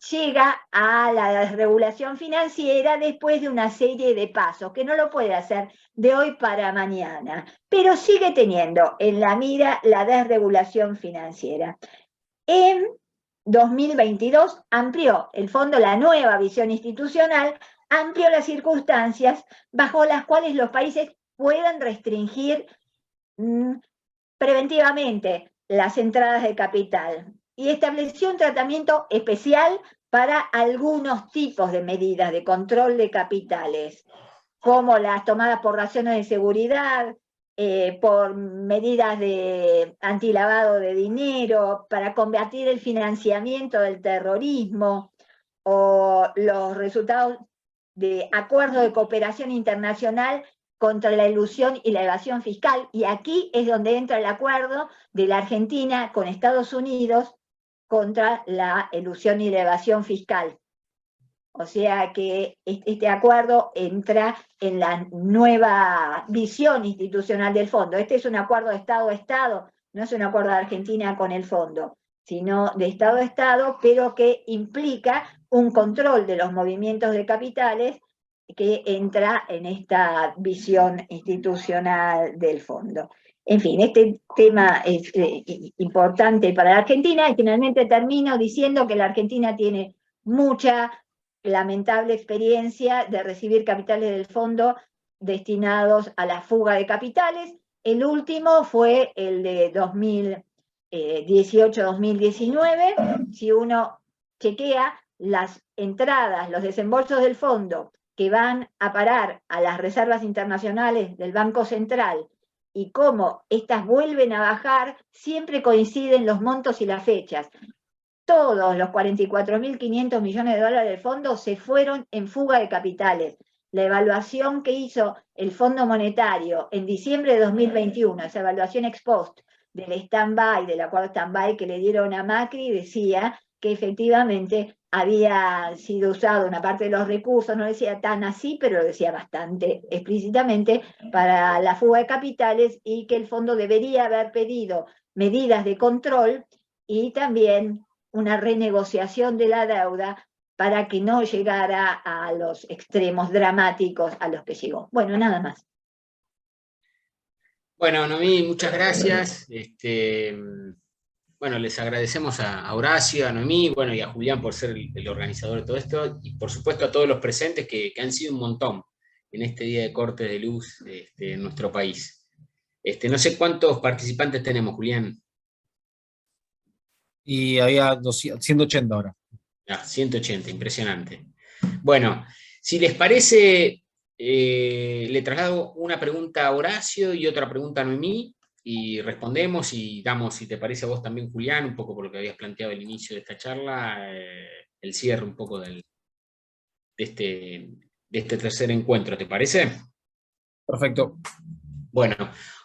llega a la desregulación financiera después de una serie de pasos, que no lo puede hacer de hoy para mañana, pero sigue teniendo en la mira la desregulación financiera. En 2022 amplió el fondo la nueva visión institucional, amplió las circunstancias bajo las cuales los países puedan restringir preventivamente las entradas de capital y estableció un tratamiento especial para algunos tipos de medidas de control de capitales, como las tomadas por razones de seguridad, por medidas de antilavado de dinero, para combatir el financiamiento del terrorismo, o los resultados de acuerdos de cooperación internacional contra la elusión y la evasión fiscal. Y aquí es donde entra el acuerdo de la Argentina con Estados Unidos contra la elusión y la evasión fiscal. O sea que este acuerdo entra en la nueva visión institucional del fondo. Este es un acuerdo de Estado a Estado, no es un acuerdo de Argentina con el fondo, sino de Estado a Estado, pero que implica un control de los movimientos de capitales que entra en esta visión institucional del fondo. En fin, este tema es importante para la Argentina, y finalmente termino diciendo que la Argentina tiene mucha lamentable experiencia de recibir capitales del fondo destinados a la fuga de capitales. El último fue el de 2018-2019. Si uno chequea las entradas, los desembolsos del fondo que van a parar a las reservas internacionales del Banco Central y cómo estas vuelven a bajar, siempre coinciden los montos y las fechas. Todos los 44.500 millones de dólares del fondo se fueron en fuga de capitales. La evaluación que hizo el Fondo Monetario en diciembre de 2021, esa evaluación ex post del stand-by, del acuerdo stand-by que le dieron a Macri, decía que efectivamente había sido usado una parte de los recursos, no decía tan así, pero lo decía bastante explícitamente, para la fuga de capitales, y que el fondo debería haber pedido medidas de control y también una renegociación de la deuda para que no llegara a los extremos dramáticos a los que llegó. Bueno, nada más.
Bueno, Noemí, muchas gracias. Bueno, les agradecemos a Horacio, a Noemí, bueno, y a Julián por ser el organizador de todo esto, y por supuesto a todos los presentes que han sido un montón en este día de corte de luz en nuestro país. No sé cuántos participantes tenemos, Julián.
Y había 180 ahora.
180, impresionante. Bueno, si les parece, le traslado una pregunta a Horacio y otra pregunta a Noemí, y respondemos y damos, si te parece a vos también, Julián, un poco por lo que habías planteado al inicio de esta charla, el cierre un poco de este tercer encuentro, ¿te parece?
Perfecto.
Bueno,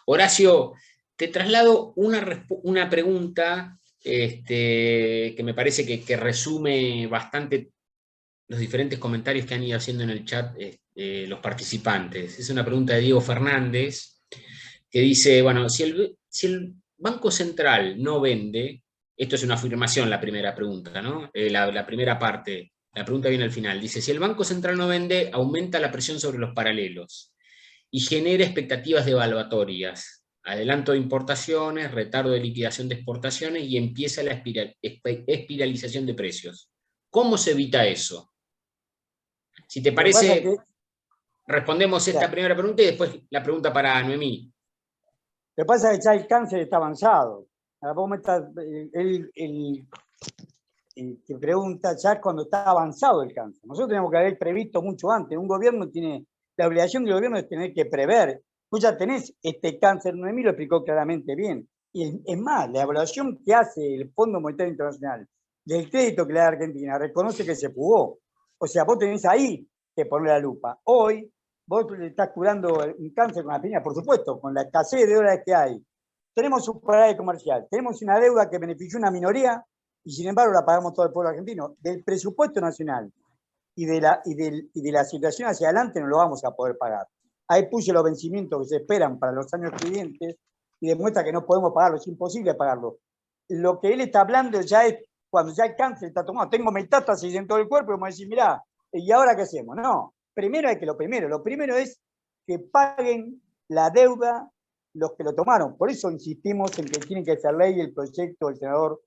Horacio, te traslado una pregunta que me parece que resume bastante los diferentes comentarios que han ido haciendo en el chat los participantes. Es una pregunta de Diego Fernández, que dice, bueno, si el Banco Central no vende, esto es una afirmación, la primera pregunta, ¿no? La primera parte, la pregunta viene al final, dice, si el Banco Central no vende, aumenta la presión sobre los paralelos y genera expectativas devaluatorias, adelanto de importaciones, retardo de liquidación de exportaciones, y empieza la espiralización de precios. ¿Cómo se evita eso? Si te parece, respondemos esta primera pregunta y después la pregunta para Noemí.
Lo que pasa es que ya el cáncer está avanzado. Él te pregunta ya cuando está avanzado el cáncer. Nosotros tenemos que haber previsto mucho antes. Un gobierno tiene, la obligación del gobierno es tener que prever. Tú ya tenés este cáncer, Noemí lo explicó claramente bien. Y es más, la evaluación que hace el Fondo Monetario Internacional del crédito que le da a Argentina reconoce que se fugó. O sea, vos tenés ahí que poner la lupa. Hoy, vos le estás curando un cáncer con la aspirina, por supuesto, con la escasez de dólares que hay. Tenemos un superávit comercial, tenemos una deuda que benefició a una minoría y sin embargo la pagamos todo el pueblo argentino. Del presupuesto nacional y de la situación hacia adelante no lo vamos a poder pagar. Ahí puse los vencimientos que se esperan para los años siguientes y demuestra que no podemos pagarlo, es imposible pagarlo. Lo que él está hablando ya es cuando ya el cáncer está tomado. Tengo metástasis en todo el cuerpo y vamos a decir, mirá, ¿y ahora qué hacemos? No, primero hay que lo primero es que paguen la deuda los que lo tomaron. Por eso insistimos en que tiene que ser ley el proyecto del senador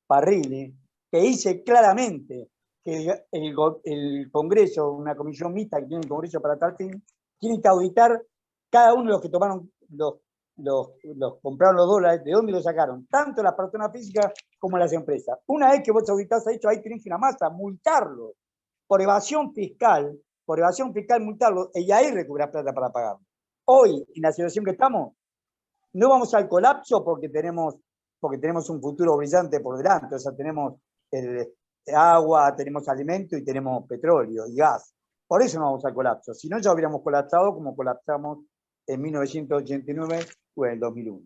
Parrilli, que dice claramente que el Congreso, una comisión mixta que tiene el Congreso para tal fin, tiene que auditar cada uno de los que tomaron, compraron los dólares, de dónde los sacaron, tanto las personas físicas como las empresas. Una vez que vos auditás a hecho, ahí tenés una masa, multarlo por evasión fiscal, multarlo, y ahí recuperar plata para pagarlo. Hoy, en la situación que estamos, no vamos al colapso porque tenemos un futuro brillante por delante, o sea, tenemos agua, tenemos alimento y tenemos petróleo y gas. Por eso no vamos al colapso, si no ya hubiéramos colapsado como colapsamos en 1989 o en el 2001.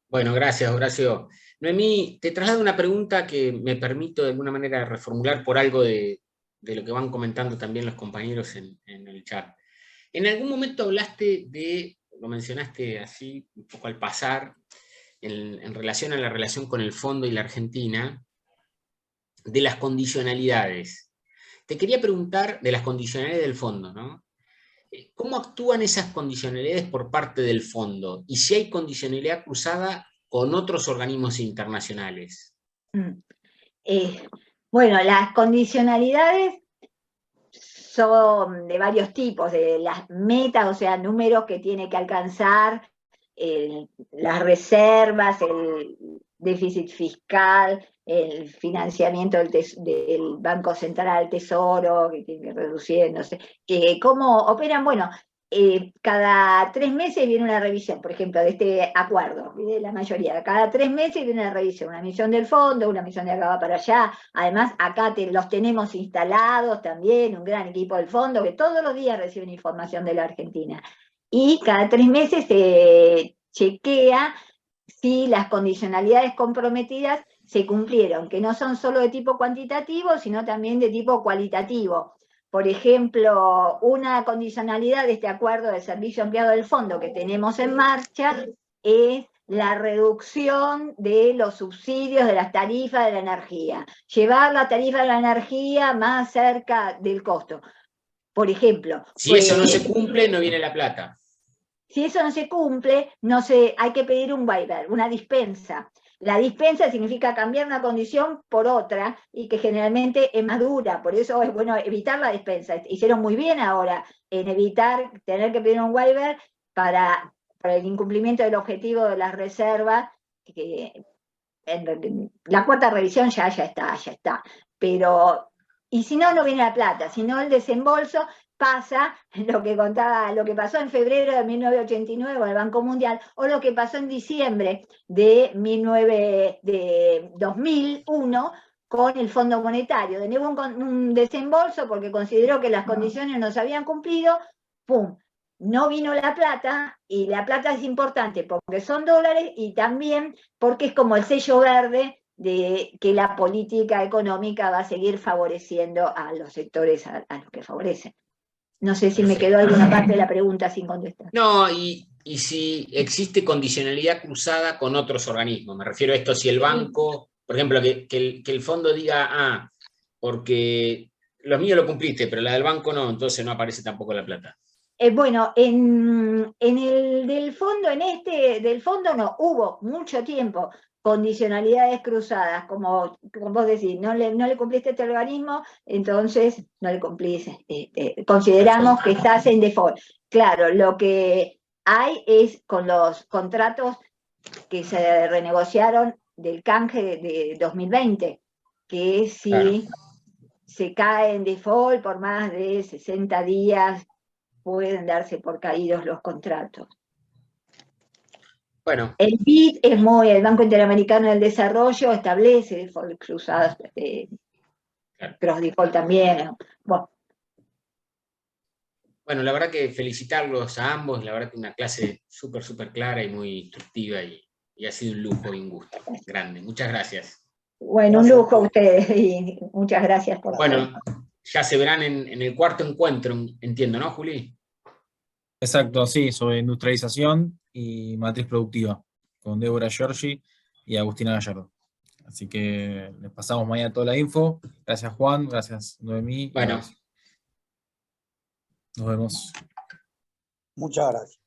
Bueno, gracias, Horacio. Noemí, te traslado una pregunta que me permito de alguna manera reformular por algo de lo que van comentando también los compañeros en el chat. En algún momento hablaste lo mencionaste así, un poco al pasar, en relación a la relación con el fondo y la Argentina, de las condicionalidades. Te quería preguntar de las condicionalidades del fondo, ¿no? ¿Cómo actúan esas condicionalidades por parte del fondo? Y si hay condicionalidad cruzada con otros organismos internacionales.
Bueno, las condicionalidades son de varios tipos, de las metas, o sea, números que tiene que alcanzar, las reservas, el déficit fiscal, el financiamiento del Banco Central, Tesoro, que tiene que reducir, no sé, cómo operan. Bueno, cada 3 meses viene una revisión, por ejemplo, de este acuerdo, de la mayoría. Cada 3 meses viene una revisión, una misión del fondo, una misión de acá va para allá. Además, acá los tenemos instalados también, un gran equipo del fondo, que todos los días reciben información de la Argentina. Y cada 3 meses se chequea si las condicionalidades comprometidas se cumplieron, que no son solo de tipo cuantitativo, sino también de tipo cualitativo. Por ejemplo, una condicionalidad de este acuerdo de servicio ampliado del fondo que tenemos en marcha es la reducción de los subsidios de las tarifas de la energía. Llevar la tarifa de la energía más cerca del costo. Por ejemplo.
Si eso no se cumple, no viene la plata.
Si eso no se cumple, hay que pedir un waiver, una dispensa. La dispensa significa cambiar una condición por otra y que generalmente es más dura, por eso es bueno evitar la dispensa. Hicieron muy bien ahora en evitar tener que pedir un waiver para el incumplimiento del objetivo de las reservas, que en la 4ª revisión ya está. Pero, y si no, no viene la plata, si no el desembolso pasa lo que pasó en febrero de 1989 con el Banco Mundial, o lo que pasó en diciembre de 2001 con el Fondo Monetario. De nuevo un desembolso porque consideró que las condiciones no se habían cumplido, ¡pum! No vino la plata, y la plata es importante porque son dólares y también porque es como el sello verde de que la política económica va a seguir favoreciendo a los sectores a los que favorecen. No sé si me quedó alguna parte de la pregunta sin contestar.
No, y si existe condicionalidad cruzada con otros organismos. Me refiero a esto, si el banco, por ejemplo, que el fondo diga, porque los míos lo cumpliste, pero la del banco no, entonces no aparece tampoco la plata.
Bueno, en el del fondo no, hubo mucho tiempo condicionalidades cruzadas, como vos decís, no le cumpliste este organismo, entonces no le cumplís, consideramos que estás en default. Claro, lo que hay es con los contratos que se renegociaron del canje de 2020, que si se cae en default por más de 60 días, pueden darse por caídos los contratos.
Bueno.
El BID el Banco Interamericano del Desarrollo establece default cruzados, cross default también.
Bueno, la verdad que felicitarlos a ambos, la verdad que una clase súper clara y muy instructiva y ha sido un lujo y un gusto grande. Muchas gracias.
Bueno, un lujo a ustedes y muchas gracias por...
Bueno, ya se verán en el 4º encuentro, entiendo, ¿no, Juli?
Exacto, sí, sobre industrialización y matriz productiva, con Débora Giorgi y Agustina Gallardo. Así que les pasamos mañana toda la info. Gracias, Juan, gracias, Noemí.
Bueno.
Nos vemos.
Muchas gracias.